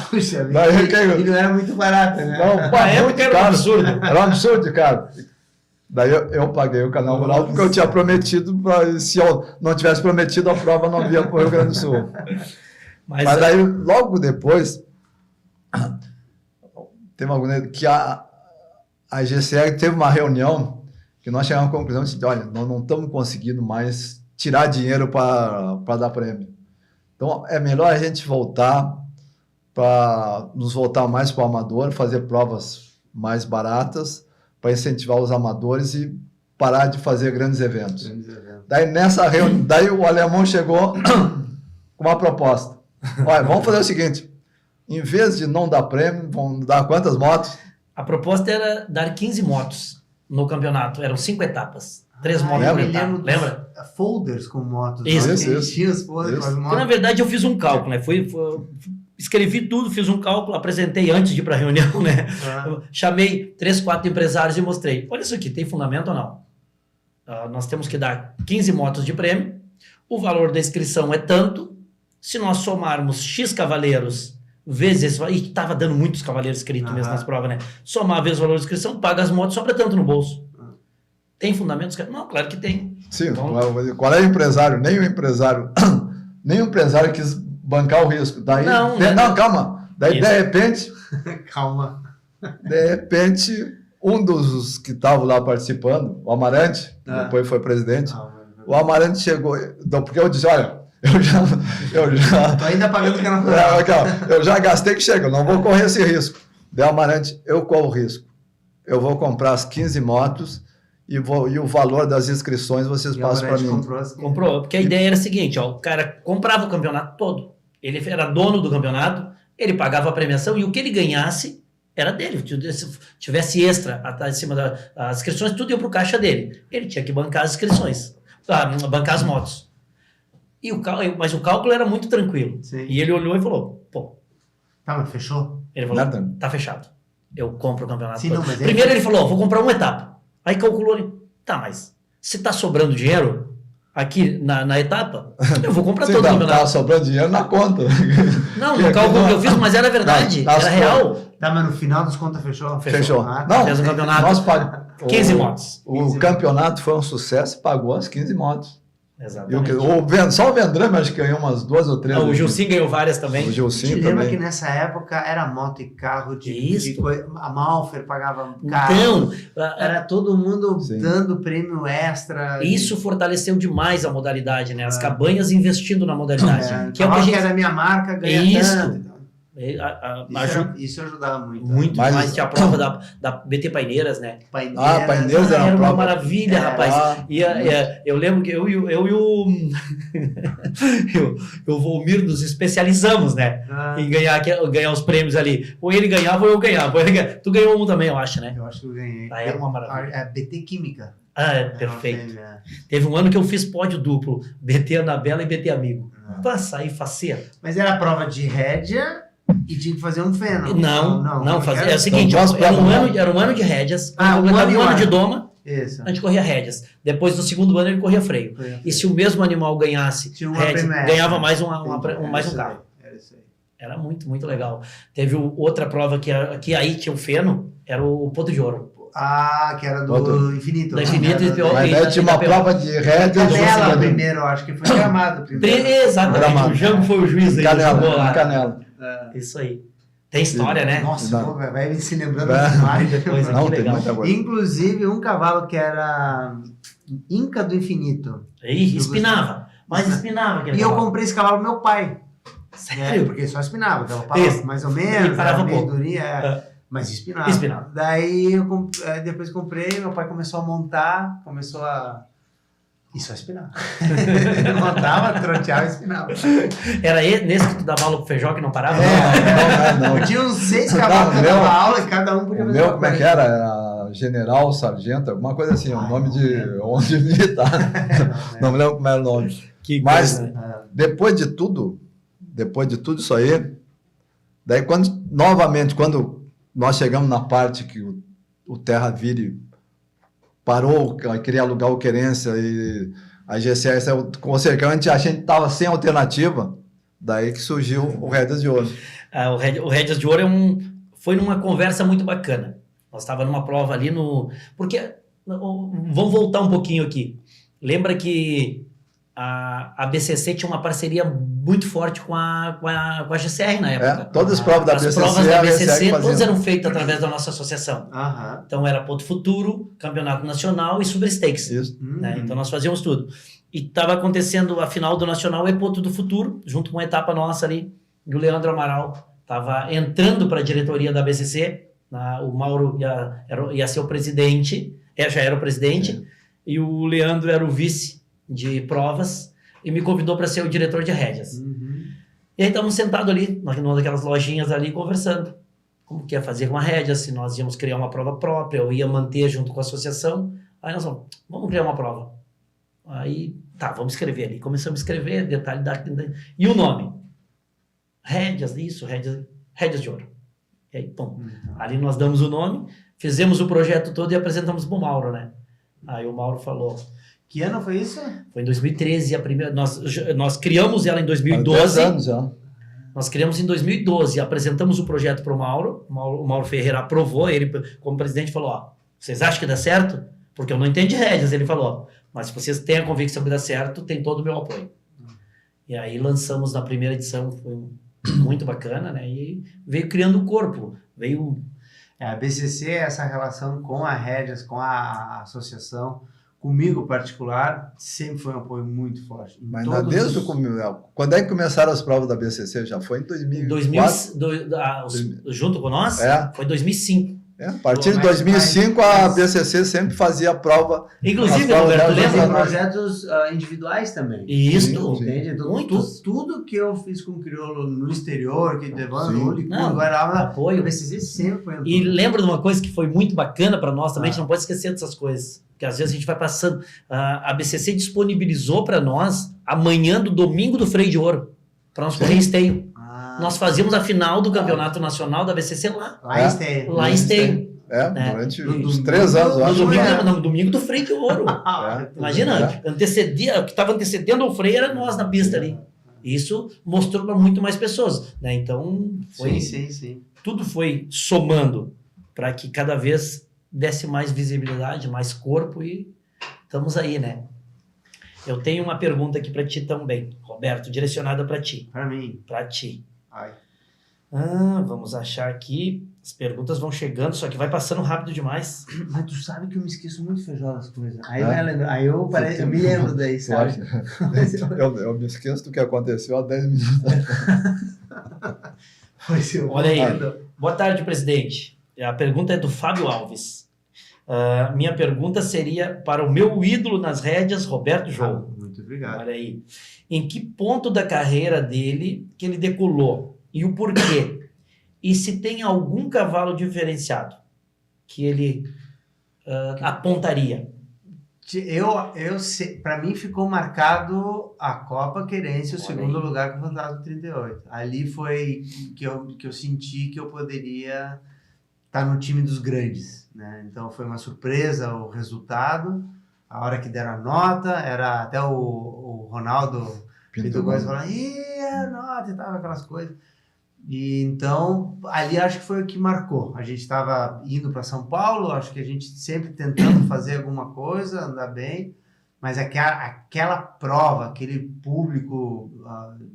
Puxa, e não era muito barato, né? Não, Na época era um absurdo. Era um absurdo, cara. Daí eu paguei o canal rural porque eu tinha prometido, se eu não tivesse prometido, a prova não via para o Rio Grande do Sul. Mas daí, logo depois, teve que a GCR teve uma reunião que nós chegamos à conclusão de, olha, nós não estamos conseguindo mais tirar dinheiro para dar prêmio. Então, é melhor a gente nos voltar mais para o amador, fazer provas mais baratas, para incentivar os amadores e parar de fazer grandes eventos. Daí, nessa reunião, daí o alemão chegou com uma proposta. Olha, vamos fazer o seguinte, em vez de não dar prêmio, vamos dar quantas motos? A proposta era dar 15 motos no campeonato. Eram 5 etapas. 3 motos por etapa. Lembra? Folders com motos. Isso. Tinha os folders com as motos. Porque, na verdade, eu fiz um cálculo, né? Escrevi tudo, fiz um cálculo, apresentei antes de ir para a reunião, né? Chamei 3, 4 empresários e mostrei. Olha isso aqui, tem fundamento ou não? Nós temos que dar 15 motos de prêmio. O valor da inscrição é tanto. Se nós somarmos X cavaleiros vezes... E estava dando muitos cavaleiros inscritos mesmo nas provas, né? Somar vezes o valor da inscrição, paga as motos, sobra tanto no bolso. Tem fundamentos? Não, claro que tem. Sim, então, qual é o empresário? Nem o empresário quis bancar o risco. Daí, não, calma. Daí, de repente... Calma. De repente, um dos que estavam lá participando, o Amarante, depois foi presidente, o Amarante chegou... Porque eu disse, olha, eu já... Tô ainda pagando o canal. Eu já gastei que chega, eu não vou correr esse risco. Daí, Amarante, eu corro o risco. Eu vou comprar as 15 motos e o valor das inscrições vocês passam para mim. Comprou, porque a ideia era a seguinte, o cara comprava o campeonato todo. Ele era dono do campeonato, ele pagava a premiação e o que ele ganhasse era dele. Se tivesse extra em cima das inscrições, tudo ia para o caixa dele. Ele tinha que bancar as inscrições, bancar as motos. Mas o cálculo era muito tranquilo. Sim. E ele olhou e falou, pô... Tá, mas fechou? Ele falou, tá fechado. Eu compro o campeonato Sim, todo. Não, mas primeiro ele falou, vou comprar uma etapa. Aí calculou, mas se tá sobrando dinheiro aqui na etapa, eu vou comprar todo o campeonato. Tá sobrando dinheiro na conta. Não, no cálculo que eu fiz, mas era verdade, era real. Tá, mas no final das contas fechou? Fechou. Não, fez um campeonato, 15 motos. O campeonato foi um sucesso, pagou as 15 motos. Exatamente. Só o Vendrame acho que ganhou umas 2 ou 3. O Gilcinho ganhou várias também. O Gilcinho também. Lembra também. que nessa época era moto e carro de coisa. A Malfer pagava carro. Então, era todo mundo Sim. dando prêmio extra. Isso fortaleceu demais a modalidade, né? As cabanhas investindo na modalidade. Que é o que é da minha marca, ganha tanto. Isso ajudava muito. Muito mais. Tinha a prova da BT Paineiras, né? Paineiras era uma maravilha, rapaz. Eu lembro que eu e o Volmir nos especializamos, né? Em ganhar os prêmios ali. Ou ele ganhava ou eu ganhava. Tu ganhou um também, eu acho, né? Eu acho que eu ganhei. Era uma maravilha. É BT Química. Perfeito. Teve um ano que eu fiz pódio duplo. BT Anabela e BT Amigo. Saí faceiro. Mas era prova de rédea... E tinha que fazer um feno. Não fazia. É o seguinte, era um ano de rédeas, um ano de doma, isso. A gente corria rédeas. Depois do segundo ano ele corria freio. E se o mesmo animal ganhasse rédeas, ganhava mais um carro. Era isso aí. Era muito, muito legal. Teve outra prova que aí tinha o feno, era o Potro de Ouro. que era do Outro. Infinito. Da Infinito Era e Mas Isso, daí tinha uma da prova de rédeas. Canela primeiro, acho que foi Gramado primeiro. Exatamente, Gramado. o Jango foi o juiz aí. jogou Canela, lá. em Canela. Isso aí. Tem história, né? Nossa, Não. vai se lembrando Vai. demais. Depois aqui, Não, tem legal. muita coisa. Inclusive, um cavalo que era Inca do Infinito. Aí, espinava. Mas espinava aquele E eu cavalo. comprei esse cavalo pro meu pai. Sério? Porque só espinava. Galopava Isso. mais ou E menos, parava era meio pouco. durinha, mas espinava. Espinava. Daí, depois comprei, meu pai começou a montar, começou a... E só espinava. Ele montava, troteava e espinava. Era nesse que tu dava aula pro Feijó que não parava? Não. Eu tinha uns 6 cavalos que Não, eu dava meu- aula e cada um podia O fazer meu, uma como é que coisa. era? Era general, sargento, alguma coisa assim, o nome de onde militar. Não me lembro como era o nome. Que Mas coisa, né? depois de tudo isso aí, daí novamente, quando nós chegamos na parte que o Terra Vire parou, queria alugar o Querência e a GCS, ou seja, que a gente estava sem alternativa, daí que surgiu o Rédeas de Ouro. O Rédeas de Ouro foi numa conversa muito bacana. Nós estávamos numa prova ali Porque, vamos voltar um pouquinho aqui. Lembra que a BCC tinha uma parceria muito forte com a GCR na época. Todas as provas da As BCC, provas da a GCR BCC fazia. todas eram feitas através da nossa associação. Aham. Então era Ponto Futuro, Campeonato Nacional e Super Stakes. Isso. Né? Então nós fazíamos tudo. E estava acontecendo a final do Nacional e Ponto do Futuro, junto com a etapa nossa ali, e o Leandro Amaral estava entrando para a diretoria da BCC, o Mauro ia ser o presidente, já era o presidente, e o Leandro era o vice de provas, e me convidou para ser o diretor de rédeas. E aí estávamos sentados ali, numa daquelas lojinhas ali, conversando. Como que ia fazer com a rédea, se nós íamos criar uma prova própria, eu ia manter junto com a associação. Aí nós vamos criar uma prova. Aí, vamos escrever ali. Começamos a escrever, detalhe e o nome? Rédeas, isso, Rédeas de Ouro. E aí, pum. Ali nós damos o nome, fizemos o projeto todo e apresentamos para o Mauro, né? Aí o Mauro falou... Que ano foi isso? Foi em 2013, a primeira... Nós criamos ela em Há 2012. 10 anos já. Nós criamos em 2012, apresentamos o projeto para o Mauro Ferreira aprovou, ele como presidente falou, vocês acham que dá certo? Porque eu não entendo de rédeas, ele falou, mas se vocês têm a convicção que dá certo, tem todo o meu apoio. E aí lançamos na primeira edição, foi muito bacana, né? E veio criando o corpo, A BCC, essa relação com a rédeas, com a associação, comigo particular, sempre foi um apoio muito forte. Mas desde o começo. Quando é que começaram as provas da BCC? Já foi em 2004? Junto com nós? Foi em 2005. A partir de 2005, a BCC sempre fazia a prova. Inclusive, Roberto, lembra? lembra projetos individuais também. Isso. Entende? Muitos. Tudo que eu fiz com o Crioulo no exterior, que levando o Não, vai lá, apoio. a BCC sempre foi. E lembra de uma coisa que foi muito bacana para nós também, a gente não pode esquecer dessas coisas, que às vezes a gente vai passando. A BCC disponibilizou para nós a manhã do domingo do Freio de Ouro, para nós correr em Esteio. Nós fazíamos a final do Campeonato Nacional da BCC lá. Lá em Esteio. Durante uns 3 anos, eu acho. No domingo do Freio de Ouro. Imagina, o que estava antecedendo o freio era nós na pista ali. Isso mostrou para muito mais pessoas, né? Então, Sim. Tudo foi somando para que cada vez desse mais visibilidade, mais corpo e estamos aí, né? Eu tenho uma pergunta aqui para ti também, Roberto, direcionada para ti. Para mim. Para ti. Ai. Vamos achar aqui. As perguntas vão chegando, só que vai passando rápido demais. Mas tu sabe que eu me esqueço muito feijão das coisas. Aí eu me lembro daí, sabe? Eu me esqueço do que aconteceu há 10 minutos. Olha aí. Boa tarde, presidente. A pergunta é do Fábio Alves. Minha pergunta seria para o meu ídolo nas rédeas, Roberto João. Muito obrigado. Olha aí. Em que ponto da carreira dele que ele decolou? E o porquê? E se tem algum cavalo diferenciado que ele apontaria? Para mim ficou marcado a Copa Querência, o segundo lugar com o Fantasma 38. Ali foi que eu senti que eu poderia estar no time dos grandes, né? Então foi uma surpresa o resultado, a hora que deram a nota, era até o Ronaldo Pinto Góes falando, a nota e tal, aquelas coisas. E então, ali acho que foi o que marcou. A gente estava indo para São Paulo, acho que a gente sempre tentando fazer alguma coisa, andar bem, mas aquela prova, aquele público,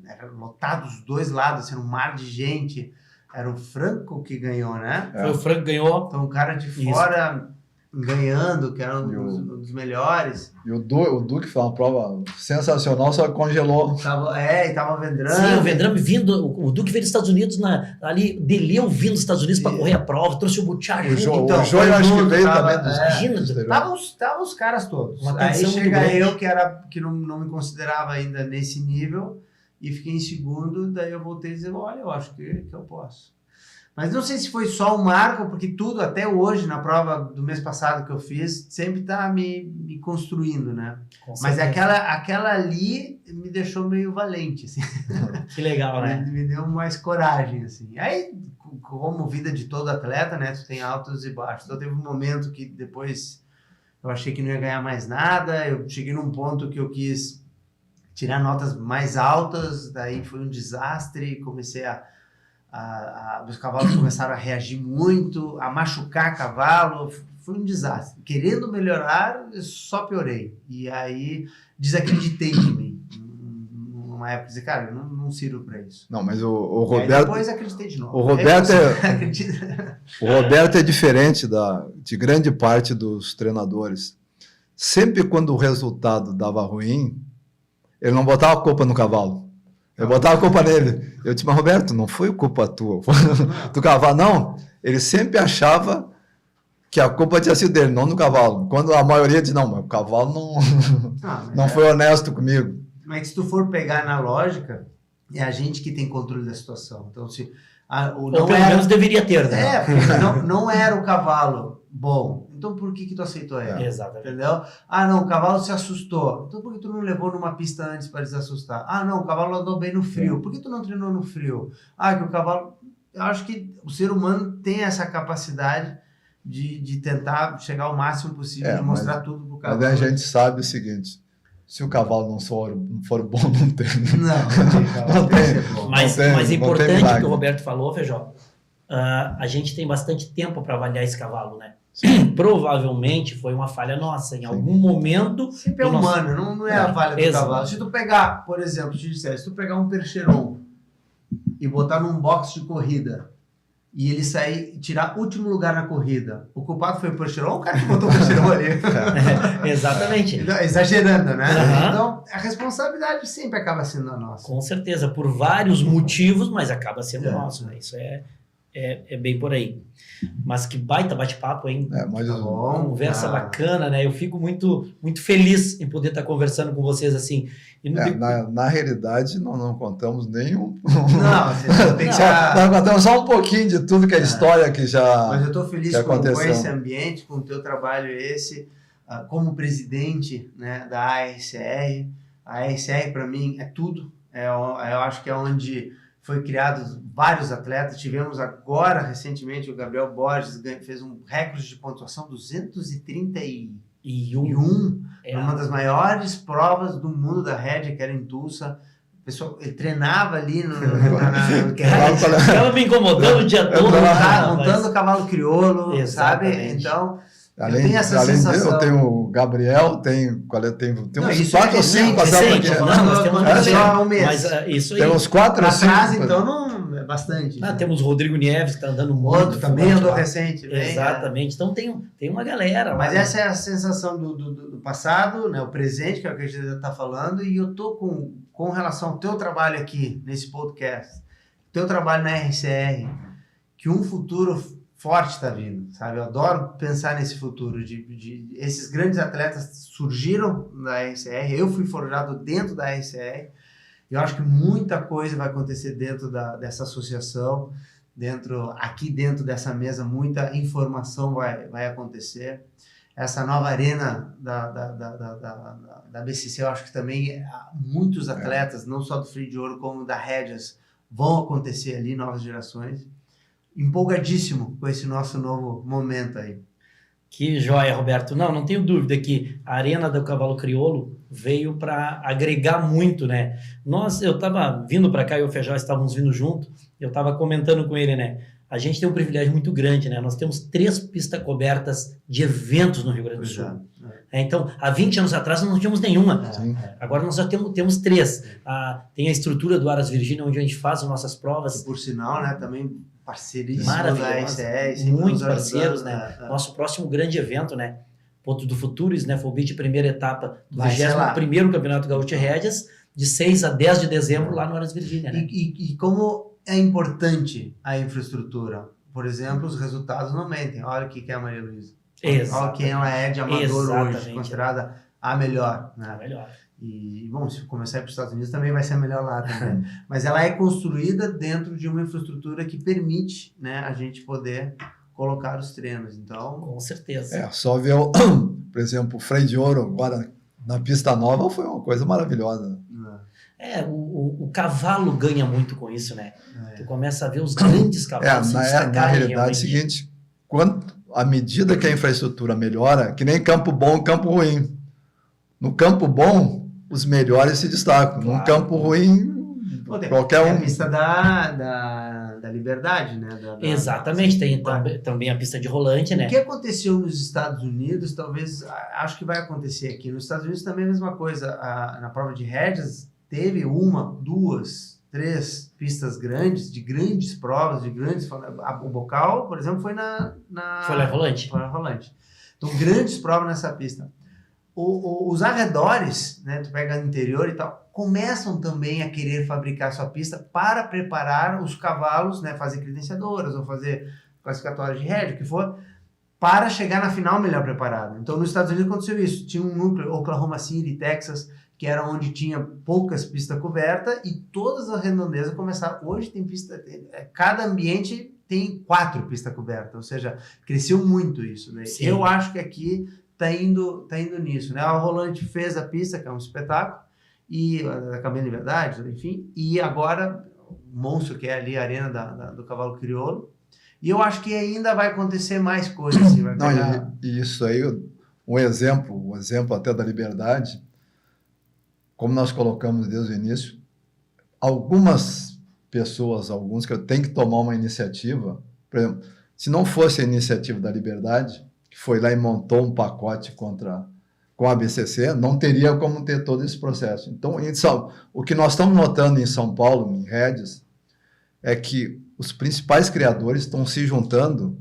era lotado dos dois lados, assim, um mar de gente. Era o Franco que ganhou, né? Foi o Franco que ganhou. Então, o cara de fora ganhando, que era um dos melhores. E o Duque foi uma prova sensacional, só que congelou. E tava Vendrame. Sim, o Vendrame vindo, o Duque veio dos Estados Unidos, ali, Deleu vindo dos Estados Unidos para correr a prova, trouxe o Butchar junto. O Jô, eu acho que veio também dos Imagina, Tava os caras todos. Uma Aí tensão muito chega grande. eu, que não me considerava ainda nesse nível, e fiquei em segundo, daí eu voltei a dizer, olha, eu acho que eu posso. Mas não sei se foi só um marco, porque tudo, até hoje, na prova do mês passado que eu fiz, sempre tá me construindo, né? Mas aquela ali me deixou meio valente, assim. Que legal, né? Me deu mais coragem, assim. Aí, como vida de todo atleta, né? Tu tem altos e baixos. Então teve um momento que depois eu achei que não ia ganhar mais nada, eu cheguei num ponto que eu quis tirar notas mais altas, daí foi um desastre, comecei os cavalos começaram a reagir muito, a machucar cavalo, foi um desastre. Querendo melhorar, eu só piorei. E aí desacreditei de mim. Numa época, dizer, cara, eu não sirvo para isso. Não, mas o E aí Roberto... depois acreditei de novo. O Roberto o Roberto é diferente de grande parte dos treinadores. Sempre quando o resultado dava ruim, ele não botava a culpa no cavalo. Eu botava a culpa nele. Eu disse, mas Roberto, não foi culpa tua. Do cavalo, não. Ele sempre achava que a culpa tinha sido dele, não do cavalo. Quando a maioria diz, não, mas o cavalo não foi honesto comigo. Mas se tu for pegar na lógica, é a gente que tem controle da situação. Então, se... Ou pelo menos deveria ter, né? Porque não era o cavalo bom. Então, por que tu aceitou ela? Exatamente. Entendeu? Não, o cavalo se assustou. Então, por que tu não levou numa pista antes para desassustar? Não, o cavalo andou bem no frio. Por que tu não treinou no frio? Que o cavalo... Eu acho que o ser humano tem essa capacidade de tentar chegar ao máximo possível, de mostrar tudo pro cavalo. Mas a gente sabe o seguinte... Se o cavalo não for bom, não tem. Não tem. Mas importante o que o Roberto falou, Feijó, a gente tem bastante tempo para avaliar esse cavalo, né? Provavelmente foi uma falha nossa. Em algum momento... Sempre é humano, não é a falha do cavalo. Se tu pegar, por exemplo, se tu pegar um percheron e botar num box de corrida e ele sair, tirar último lugar na corrida, o culpado foi o percheron ou o cara que botou o percheron ali? Exatamente. Exagerando, né? Então, a responsabilidade sempre acaba sendo a nossa. Com certeza, por vários motivos, mas acaba sendo nosso, né? Isso é bem por aí. Mas que baita bate-papo, hein? Mas Conversa bacana, né? Eu fico muito, muito feliz em poder estar conversando com vocês assim. Na realidade, não contamos nenhum. Não, tem que nós contamos só um pouquinho de tudo que é história que já. Mas eu estou feliz com esse ambiente, com o teu trabalho como presidente, né, da ARCR. A ARCR, para mim, é tudo. Eu acho que é onde foi criados vários atletas. Tivemos agora, recentemente, o Gabriel Borges fez um recorde de pontuação 231. Uma das maiores provas do mundo da rédea, que era em Tulsa. O pessoal, ele treinava ali Ela me incomodando o dia todo. Montando o cavalo crioulo, exatamente. Sabe? Então, além eu tenho essa sensação. Eu tenho o Gabriel, tem uns 4 ou 5 recente, nós temos só um mês. Mas isso aí. Tem uns 4 ou 5. Atrás, então, não é bastante. Temos o Rodrigo Nieves, que está andando muito. Outro também andou recente. Exatamente. Então tem uma galera. Mas essa é a sensação do passado, né? O presente, que é o que a gente está falando, e eu tô com relação ao teu trabalho aqui, nesse podcast, teu trabalho na RCR, que um futuro forte está vindo, sabe? Eu adoro pensar nesse futuro, esses grandes atletas surgiram da RCR, eu fui forjado dentro da RCR, eu acho que muita coisa vai acontecer dentro dessa associação, aqui dentro dessa mesa, muita informação vai acontecer. Essa nova arena da BCC, eu acho que também muitos atletas, não só do freio de ouro, como da rédeas, vão acontecer ali, novas gerações. Empolgadíssimo com esse nosso novo momento aí. Que joia, Roberto. Não tenho dúvida que a Arena do Cavalo Crioulo veio para agregar muito, né? Eu estava vindo para cá e o Feijó estávamos vindo junto, eu estava comentando com ele, né? A gente tem um privilégio muito grande, né? Nós temos 3 pistas cobertas de eventos no Rio Grande do Sul. Então, há 20 anos atrás nós não tínhamos nenhuma. Agora nós já temos 3. Tem a estrutura do Aras Virgínia, onde a gente faz as nossas provas. E por sinal, né? Também parceiríssimo da STS. Muito parceiros, né? Nosso próximo grande evento, né? Ponto do Futuros, né? Foi o de primeira etapa do 21º Campeonato Gaúcho de Rédeas, de 6 a 10 de dezembro, lá no Aras Virgínia, né? E como é importante a infraestrutura. Por exemplo, os resultados não mentem. Olha o que é a Maria Luísa. Olha quem ela é de amador hoje, considerada a melhor. Né? A melhor. E, bom, se começar a ir para os Estados Unidos, também vai ser a melhor lá também. Mas ela é construída dentro de uma infraestrutura que permite, né, a gente poder colocar os treinos. Então, com certeza. Só ver, por exemplo, o Freio de Ouro agora na pista nova foi uma coisa maravilhosa. O cavalo ganha muito com isso, né? Tu começa a ver os grandes cavalos na realidade é o seguinte, à medida que a infraestrutura melhora, que nem campo bom, campo ruim. No campo bom, os melhores se destacam. Claro. No campo ruim, qualquer um. É a pista da Liberdade, né? Exatamente, tem também a pista de rolante, né? O que aconteceu nos Estados Unidos, talvez, acho que vai acontecer aqui. Nos Estados Unidos também é a mesma coisa. Na prova de rédeas, teve 1, 2, 3 pistas grandes, de grandes provas, de grandes... O Bocal, por exemplo, foi Foi lá rolante. Foi lá rolante. Então, grandes provas nessa pista. Os arredores, né, tu pega no interior e tal, começam também a querer fabricar sua pista para preparar os cavalos, né, fazer credenciadoras ou fazer classificatórias de rédea, o que for, para chegar na final melhor preparado. Então, nos Estados Unidos aconteceu isso. Tinha um núcleo, Oklahoma City, Texas, que era onde tinha poucas pistas cobertas e todas as redondezas começaram. Hoje tem pista, cada ambiente tem 4 pistas cobertas, ou seja, cresceu muito isso. Né? Eu acho que aqui tá indo nisso, né? A Rolante fez a pista, que é um espetáculo, e a Caminho de Liberdade, enfim, e agora o monstro que é ali a Arena do Cavalo Crioulo, e eu acho que ainda vai acontecer mais coisas. Assim, vai pegar... e isso aí, um exemplo até da Liberdade, como nós colocamos desde o início, algumas pessoas, alguns que têm que tomar uma iniciativa, por exemplo, se não fosse a iniciativa da Liberdade, que foi lá e montou um pacote com a BCC, não teria como ter todo esse processo. Então, o que nós estamos notando em São Paulo, em rédeas, é que os principais criadores estão se juntando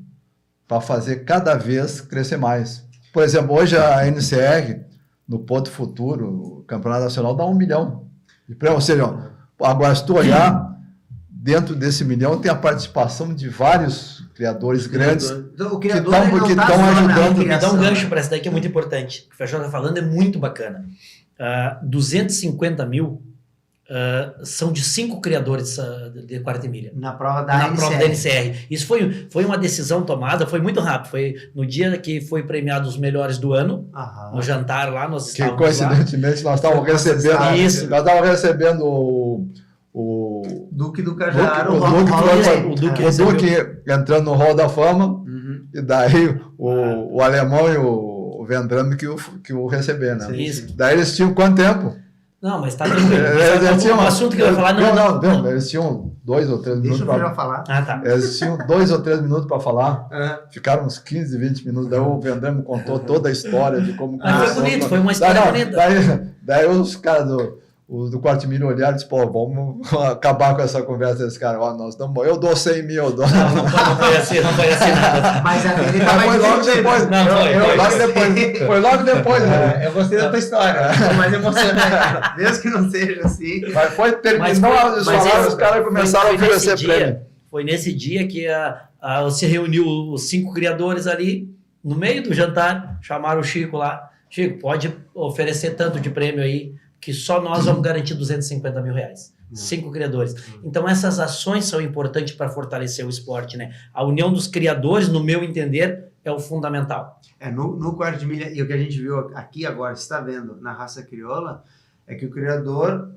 para fazer cada vez crescer mais. Por exemplo, hoje a NCR, no Ponto Futuro, o Campeonato Nacional, dá 1 milhão. Ou seja, agora, se tu olhar, dentro desse 1 milhão tem a participação de vários criadores grandes que estão ajudando. Me dá um gancho para essa daí que é muito importante. O que o Feijó está falando é muito bacana. 250 mil são de 5 criadores de quarta milha. Na prova da NCR. Isso foi uma decisão tomada, foi muito rápido. Foi no dia que foi premiado os melhores do ano, no jantar lá, nós estávamos coincidentemente lá. Nós estávamos recebendo o Duque do Cajaro, o Duque entrando no Hall da Fama, e daí o alemão e o Vendrame que o receberam, né? Isso. Daí eles tinham quanto tempo? Não, mas tá tranquilo. Um assunto que eu ia falar não. Eles tinham 2 ou 3 minutos para falar. Tá. Eles tinham 2 ou 3 minutos para falar. Ficaram uns 15, 20 minutos. Daí o Vendrame contou toda a história de como foi bonito, foi uma história bonita. Daí os caras do Quarto Milho olharam e disseram, vamos acabar com essa conversa desse cara. Eu dou 100 mil, eu dou. Não foi assim nada. Mas a dele foi logo depois. Foi logo depois. Eu gostei da tua história. Foi mais emocionante. Mesmo que não seja assim. Mas terminou os caras começaram a oferecer prêmio. Foi nesse dia que se reuniu os 5 criadores ali, no meio do jantar, chamaram o Chico lá. Chico, pode oferecer tanto de prêmio aí, que só nós vamos garantir 250 mil reais. 5 criadores. Então, essas ações são importantes para fortalecer o esporte, né? A união dos criadores, no meu entender, é o fundamental. No quarto de milha, e o que a gente viu aqui agora, você está vendo, na raça crioula, é que o criador,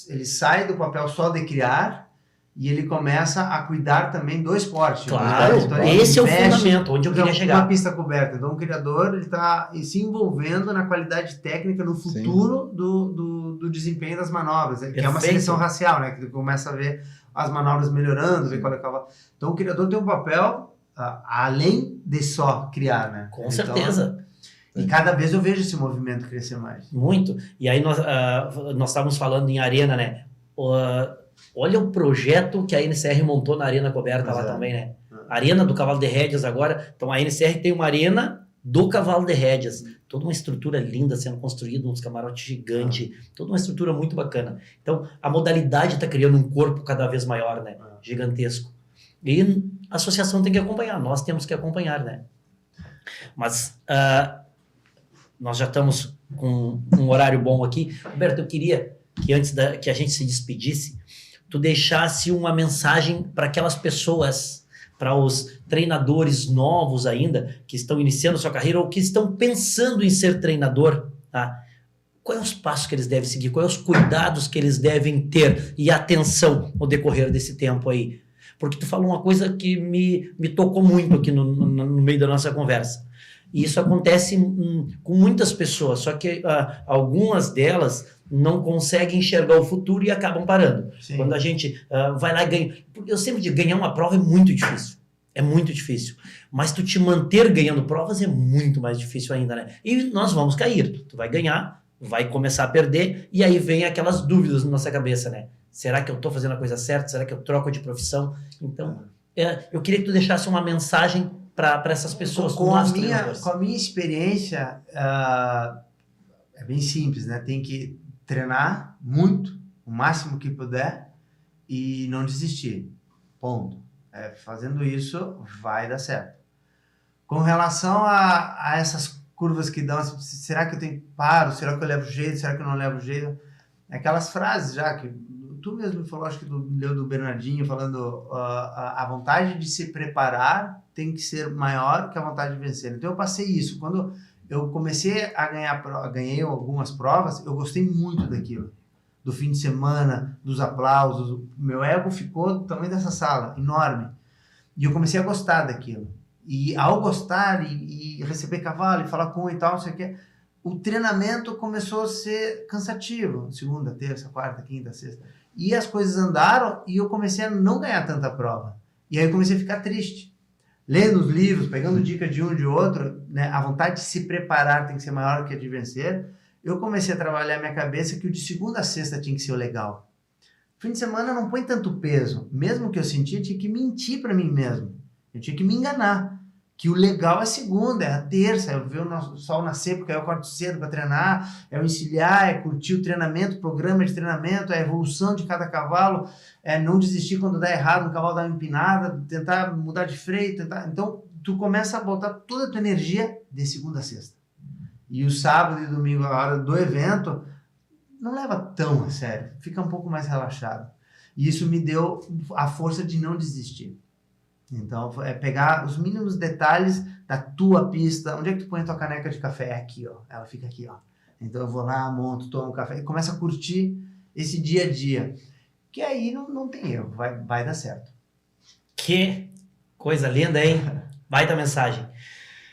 ele sai do papel só de criar e ele começa a cuidar também do esporte. Claro, então, ele esse é o investe, fundamento, onde eu queria chegar. Uma pista coberta. Então, o criador ele está se envolvendo na qualidade técnica, no futuro do desempenho das manobras, que é uma seleção racial, né? Que tu começa a ver as manobras melhorando, ver qual é o cavalo. Então, o criador tem um papel além de só criar, né? Com certeza. E cada vez eu vejo esse movimento crescer mais. Muito. E aí nós estávamos falando em arena, né? Olha o projeto que a NCR montou na Arena Coberta lá também, né? Arena do Cavalo de Rédeas agora. Então a NCR tem uma arena do Cavalo de Rédeas. Toda uma estrutura linda sendo construída, uns camarotes gigantes, toda uma estrutura muito bacana. Então a modalidade está criando um corpo cada vez maior, né? Gigantesco. E a associação tem que acompanhar, nós temos que acompanhar, né? Mas nós já estamos com um horário bom aqui. Roberto, eu queria que antes que a gente se despedisse, tu deixasse uma mensagem para aquelas pessoas, para os treinadores novos ainda, que estão iniciando sua carreira ou que estão pensando em ser treinador, tá? Quais os passos que eles devem seguir? Quais os cuidados que eles devem ter e atenção no decorrer desse tempo aí? Porque tu falou uma coisa que me tocou muito aqui no meio da nossa conversa. E isso acontece com muitas pessoas, só que algumas delas não conseguem enxergar o futuro e acabam parando. Sim. Quando a gente vai lá e ganha... Eu sempre digo, ganhar uma prova é muito difícil. É muito difícil. Mas tu te manter ganhando provas é muito mais difícil ainda, né? E nós vamos cair. Tu vai ganhar, vai começar a perder, e aí vem aquelas dúvidas na nossa cabeça, né? Será que eu estou fazendo a coisa certa? Será que eu troco de profissão? Então, eu queria que tu deixasse uma mensagem para essas pessoas. Com a minha experiência, é bem simples, né? Tem que treinar muito, o máximo que puder, e não desistir. Ponto. Fazendo isso, vai dar certo. Com relação a essas curvas que dão, será que eu tenho paro? Será que eu levo jeito? Será que eu não levo jeito? Aquelas frases já que tu mesmo falou, acho que leu do Bernardinho, falando a vontade de se preparar tem que ser maior que a vontade de vencer. Então eu passei isso. Quando eu comecei a ganhei algumas provas, eu gostei muito daquilo. Do fim de semana, dos aplausos. Meu ego ficou do tamanho dessa sala, enorme. E eu comecei a gostar daquilo. E ao gostar e receber cavalo e falar com e tal, não sei o quê, o treinamento começou a ser cansativo. Segunda, terça, quarta, quinta, sexta. E as coisas andaram e eu comecei a não ganhar tanta prova. E aí eu comecei a ficar triste. Lendo os livros, pegando dicas de um e de outro, né, a vontade de se preparar tem que ser maior que a de vencer. Eu comecei a trabalhar a minha cabeça que o de segunda a sexta tinha que ser o legal. Fim de semana não põe tanto peso. Mesmo que eu sentia, eu tinha que mentir para mim mesmo. Eu tinha que me enganar. Que o legal é segunda, é a terça, é ver o sol nascer, porque aí eu acordo cedo para treinar, é o encilhar, é curtir o treinamento, o programa de treinamento, é a evolução de cada cavalo, é não desistir quando dá errado, um cavalo dá uma empinada, tentar mudar de freio, Então, tu começa a botar toda a tua energia de segunda a sexta. E o sábado e domingo, a hora do evento, não leva tão a sério, fica um pouco mais relaxado. E isso me deu a força de não desistir. Então, é pegar os mínimos detalhes da tua pista. Onde é que tu põe a tua caneca de café? É aqui, ó. Ela fica aqui, ó. Então, eu vou lá, monto, tomo um café e começo a curtir esse dia a dia. Que aí não tem erro, vai dar certo. Que coisa linda, hein? Baita mensagem.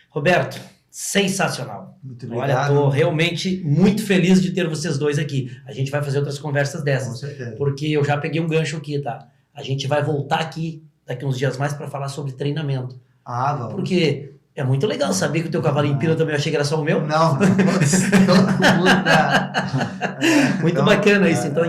Roberto, sensacional. Muito obrigado. Olha, tô realmente muito feliz de ter vocês dois aqui. A gente vai fazer outras conversas dessas. Com certeza. Porque eu já peguei um gancho aqui, tá? A gente vai voltar aqui daqui uns dias mais para falar sobre treinamento. Vamos. Porque é muito legal saber que o teu cavalo empina também. Eu achei que era só o meu. Não, todo mundo Muito então, bacana isso. Então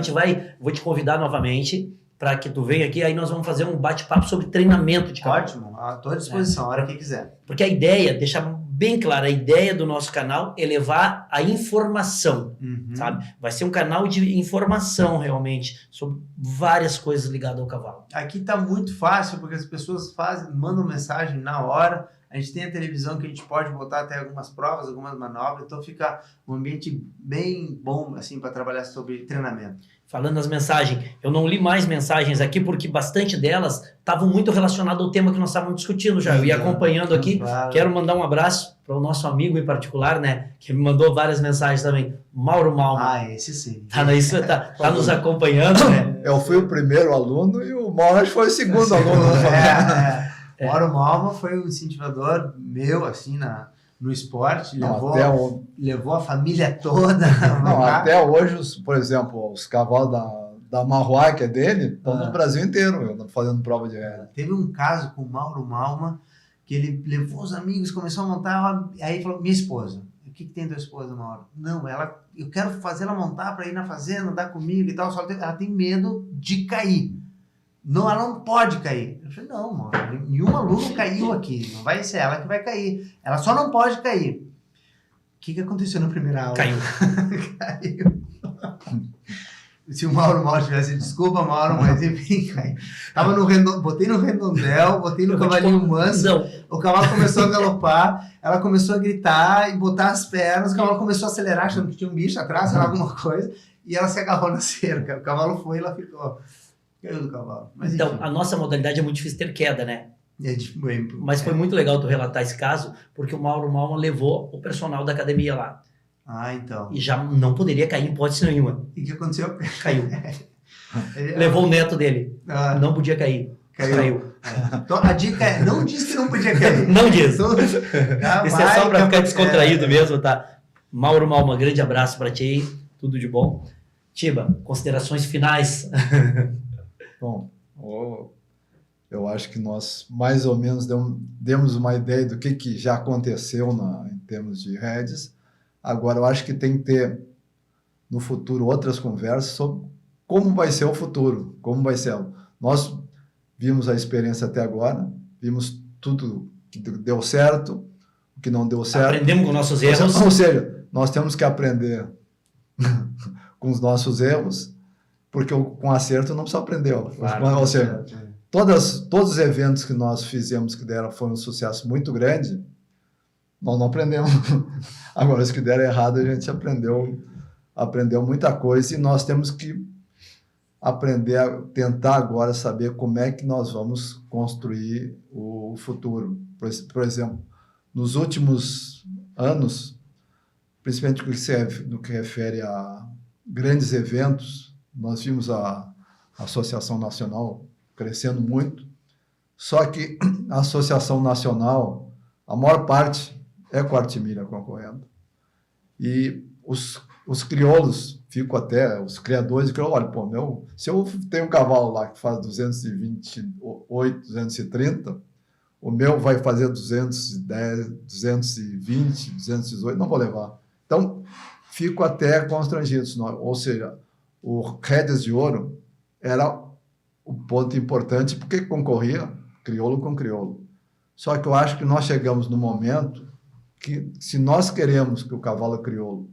vou te convidar novamente para que tu venha aqui. Aí nós vamos fazer um bate-papo sobre treinamento de cavalo. Ótimo, estou à disposição, a hora que quiser. Porque a ideia, deixar bem claro, a ideia do nosso canal é levar a informação, sabe? Vai ser um canal de informação, realmente, sobre várias coisas ligadas ao cavalo. Aqui está muito fácil, porque as pessoas mandam mensagem na hora, A gente tem a televisão que a gente pode botar até algumas provas, algumas manobras, então fica um ambiente bem bom assim para trabalhar sobre treinamento. Falando nas mensagens, eu não li mais mensagens aqui porque bastante delas estavam muito relacionadas ao tema que nós estávamos discutindo já. Eu ia acompanhando aqui. Claro. Quero mandar um abraço para o nosso amigo em particular, né? Que me mandou várias mensagens também. Mauro Malma. Ah, esse sim. Tá nos acompanhando, né? Eu fui o primeiro aluno e o Mauro foi o segundo aluno. Mauro Malma foi um incentivador meu, assim, no esporte. Levou a família toda. Até hoje, por exemplo, os cavalos da Marroá, que é dele, estão no Brasil inteiro fazendo prova de rédea. Teve um caso com o Mauro Malma, que ele levou os amigos, começou a montar, aí falou, minha esposa, o que tem tua esposa, Mauro? Não, eu quero fazer ela montar para ir na fazenda, andar comigo e tal, só ela tem medo de cair. Não, ela não pode cair. Eu falei, não, Mauro, nenhum aluno caiu aqui, não vai ser ela que vai cair, ela só não pode cair. O que aconteceu na primeira aula? Caiu. Caiu. Se o Mauro tivesse, desculpa, Mauro, mas enfim, caiu. Tava botei no redondel, botei no cavalinho manso, o cavalo começou a galopar, ela começou a gritar e botar as pernas, o cavalo começou a acelerar, achando que tinha um bicho atrás, sei lá, alguma coisa, e ela se agarrou na cerca. O cavalo foi e ela ficou. Caiu do cavalo. Mas, então, a nossa modalidade é muito difícil ter queda, né? Mas foi é. muito legal tu relatar esse caso, porque o Mauro Malma levou o personal da academia lá. Ah, então. E já não poderia cair em hipótese nenhuma. E o que aconteceu? Caiu. Levou o neto dele. Não podia cair. Caiu. Então, a dica é, não diz que não podia cair. Não diz. Então, isso é só para ficar descontraído mesmo, tá? Mauro Malma, grande abraço para ti aí. Tudo de bom. Tiba, considerações finais. Bom, eu acho que nós mais ou menos demos uma ideia do que já aconteceu em termos de rédeas. Agora, eu acho que tem que ter, no futuro, outras conversas sobre como vai ser o futuro, como vai ser. Nós vimos a experiência até agora, vimos tudo que deu certo, o que não deu certo. Aprendemos com nossos erros. Ou seja, nós temos que aprender com os nossos erros, porque com acerto não precisa aprender. Claro, ou seja, todos os eventos que nós fizemos que foi um sucesso muito grande, nós não aprendemos. Agora, os que deram errado, a gente aprendeu muita coisa e nós temos que aprender a tentar agora saber como é que nós vamos construir o futuro. Por exemplo, nos últimos anos, principalmente no que refere a grandes eventos, nós vimos a Associação Nacional crescendo muito, só que a Associação Nacional, a maior parte é quartimilha concorrendo. E os crioulos, os criadores de crioulos, olha, pô, se eu tenho um cavalo lá que faz 228, 230, o meu vai fazer 210, 220, 218, não vou levar. Então, fico até constrangido. Ou seja, o Rédeas de Ouro era o ponto importante, porque concorria crioulo com crioulo. Só que eu acho que nós chegamos no momento que, se nós queremos que o cavalo crioulo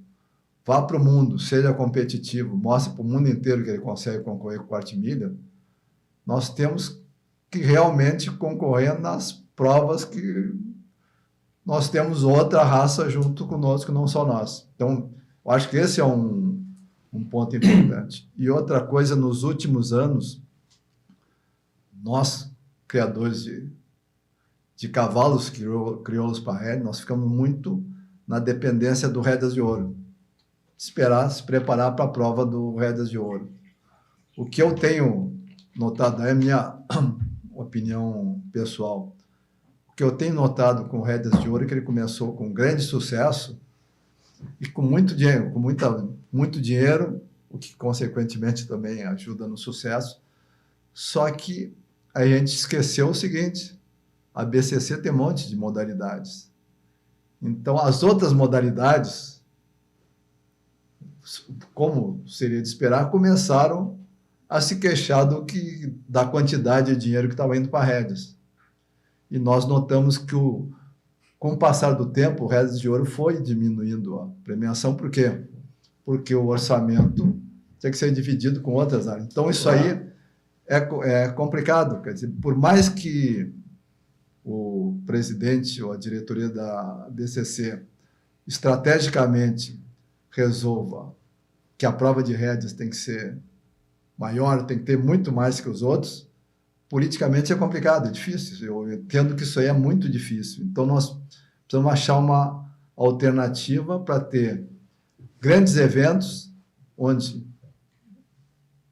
vá para o mundo, seja competitivo, mostre para o mundo inteiro que ele consegue concorrer com quartimilha, nós temos que realmente concorrer nas provas que nós temos outra raça junto conosco, que não só nós. Então, eu acho que esse é um ponto importante. E outra coisa, nos últimos anos, nós, criadores de cavalos crioulos para rédea, nós ficamos muito na dependência do Rédeas de Ouro. Esperar, se preparar para a prova do Rédeas de Ouro. O que eu tenho notado, é a minha opinião pessoal, o que eu tenho notado com o Rédeas de Ouro é que ele começou com grande sucesso e com muito dinheiro, muito dinheiro, o que consequentemente também ajuda no sucesso. Só que a gente esqueceu o seguinte: a BCC tem um monte de modalidades. Então, as outras modalidades, como seria de esperar, começaram a se queixar da quantidade de dinheiro que estava indo para rédeas. E nós notamos que, com o passar do tempo, o Rédeas de Ouro foi diminuindo a premiação. Por quê? Porque o orçamento tem que ser dividido com outras áreas. Então, isso aí é complicado. Quer dizer, por mais que o presidente ou a diretoria da BCC estrategicamente resolva que a prova de rédeas tem que ser maior, tem que ter muito mais que os outros, politicamente é complicado, é difícil. Eu entendo que isso aí é muito difícil. Então, nós precisamos achar uma alternativa para ter grandes eventos onde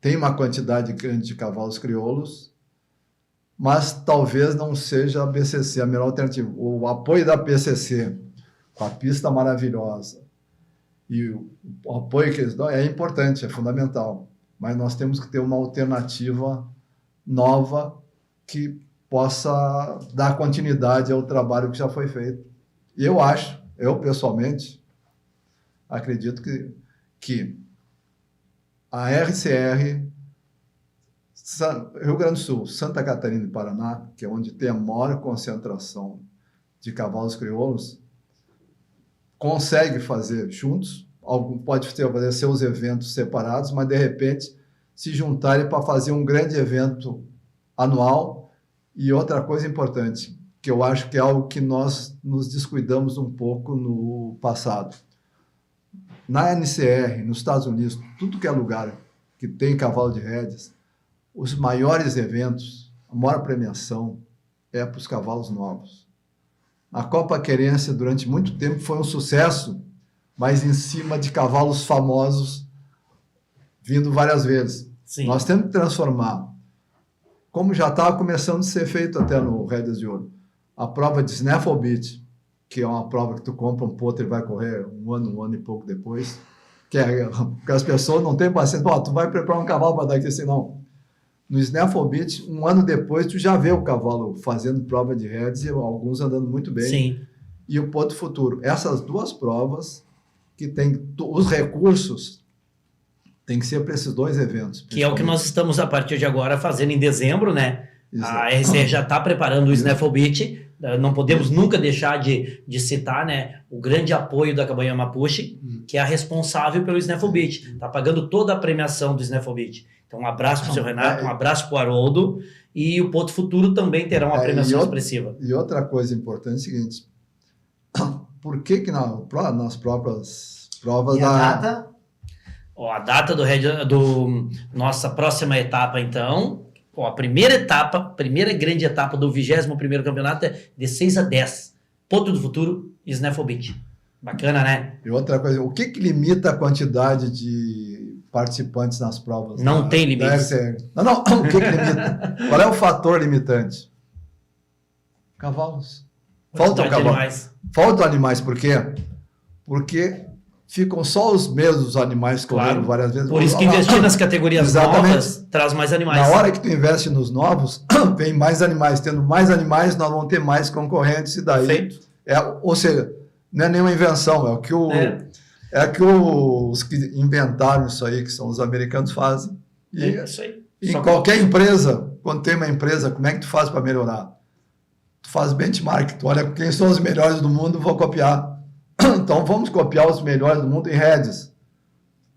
tem uma quantidade grande de cavalos crioulos, mas talvez não seja a BCC a melhor alternativa. O apoio da BCC, com a pista maravilhosa, e o apoio que eles dão é importante, é fundamental, mas nós temos que ter uma alternativa nova que possa dar continuidade ao trabalho que já foi feito. E eu pessoalmente, acredito que a RCR, Rio Grande do Sul, Santa Catarina e Paraná, que é onde tem a maior concentração de cavalos crioulos, consegue fazer juntos, pode fazer seus eventos separados, mas de repente se juntarem para fazer um grande evento anual. E outra coisa importante, que eu acho que é algo que nós nos descuidamos um pouco no passado. Na NCR, nos Estados Unidos, tudo que é lugar que tem cavalo de rédeas, os maiores eventos, a maior premiação é para os cavalos novos. A Copa Querência, durante muito tempo, foi um sucesso, mas em cima de cavalos famosos, vindo várias vezes. Sim. Nós temos que transformar, como já estava começando a ser feito até no Rédeas de Ouro, a prova de Snaffle Beach, que é uma prova que tu compra um potro e vai correr um ano e pouco depois, que as pessoas não têm paciência, tu vai preparar um cavalo para daqui assim, não. No Snaffle Beach, um ano depois, tu já vê o cavalo fazendo prova de rédeas e alguns andando muito bem. Sim. E o Potro Futuro. Essas duas provas que tem os recursos tem que ser para esses dois eventos. Que é o que nós estamos, a partir de agora, fazendo em dezembro, né? Exato. A RCR já está preparando o Snaffle Beach. Não podemos nunca deixar de citar, né, o grande apoio da Cabanha Mapuche, que é a responsável pelo Snaffle Beach. Está pagando toda a premiação do Snaffle Beach. Então, um abraço para o seu Renato, um abraço para o Haroldo. E o Potro Futuro também terá uma premiação expressiva. E outra coisa importante é o seguinte: por que nas próprias provas e a data? Ó, a data do nossa próxima etapa, então. Ó, a primeira grande etapa do 21º campeonato é de 6 a 10. Potro do Futuro e Snaffle Beach. Bacana, né? E outra coisa, o que limita a quantidade de participantes nas provas? Não tem limite. Não, o que limita? Qual é o fator limitante? Cavalos. Faltam cavalos. Faltam animais, por quê? Porque ficam só os mesmos animais correndo várias vezes. Por isso que investir nas categorias novas traz mais animais. Na hora que tu investe nos novos, vem mais animais. Tendo mais animais, nós vamos ter mais concorrentes. E daí, perfeito. Ou seja, não é nenhuma invenção, é o que os que inventaram isso aí, que são os americanos, fazem. E é isso aí. Em qualquer empresa, quando tem uma empresa, como é que tu faz para melhorar? Tu faz benchmark, tu olha quem são os melhores do mundo, vou copiar. Então, vamos copiar os melhores do mundo em rédeas.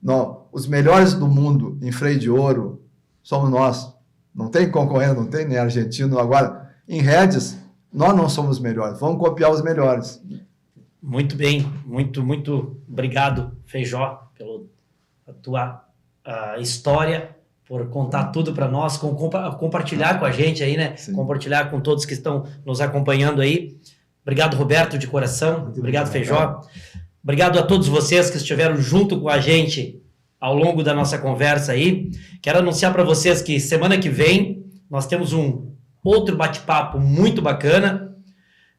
Não, os melhores do mundo em freio de ouro somos nós. Não tem concorrente, não tem nem argentino. Agora, em rédeas, nós não somos os melhores. Vamos copiar os melhores. Muito bem. Muito obrigado, Feijó, pela tua história, por contar tudo para nós, compartilhar com a gente aí, né? Sim. Compartilhar com todos que estão nos acompanhando aí. Obrigado, Roberto, de coração. Muito obrigado, Feijó. Obrigado a todos vocês que estiveram junto com a gente ao longo da nossa conversa aí. Quero anunciar para vocês que semana que vem nós temos um outro bate-papo muito bacana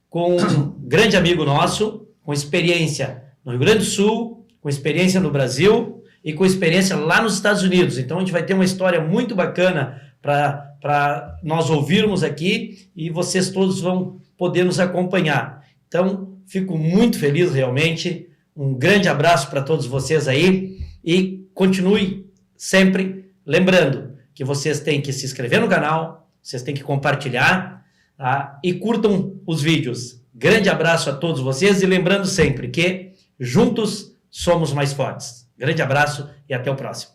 com um grande amigo nosso, com experiência no Rio Grande do Sul, com experiência no Brasil e com experiência lá nos Estados Unidos. Então, a gente vai ter uma história muito bacana para nós ouvirmos aqui e vocês todos vão poder nos acompanhar. Então, fico muito feliz realmente. Um grande abraço para todos vocês aí e continue sempre lembrando que vocês têm que se inscrever no canal, vocês têm que compartilhar, tá? E curtam os vídeos. Grande abraço a todos vocês e lembrando sempre que juntos somos mais fortes. Grande abraço e até o próximo.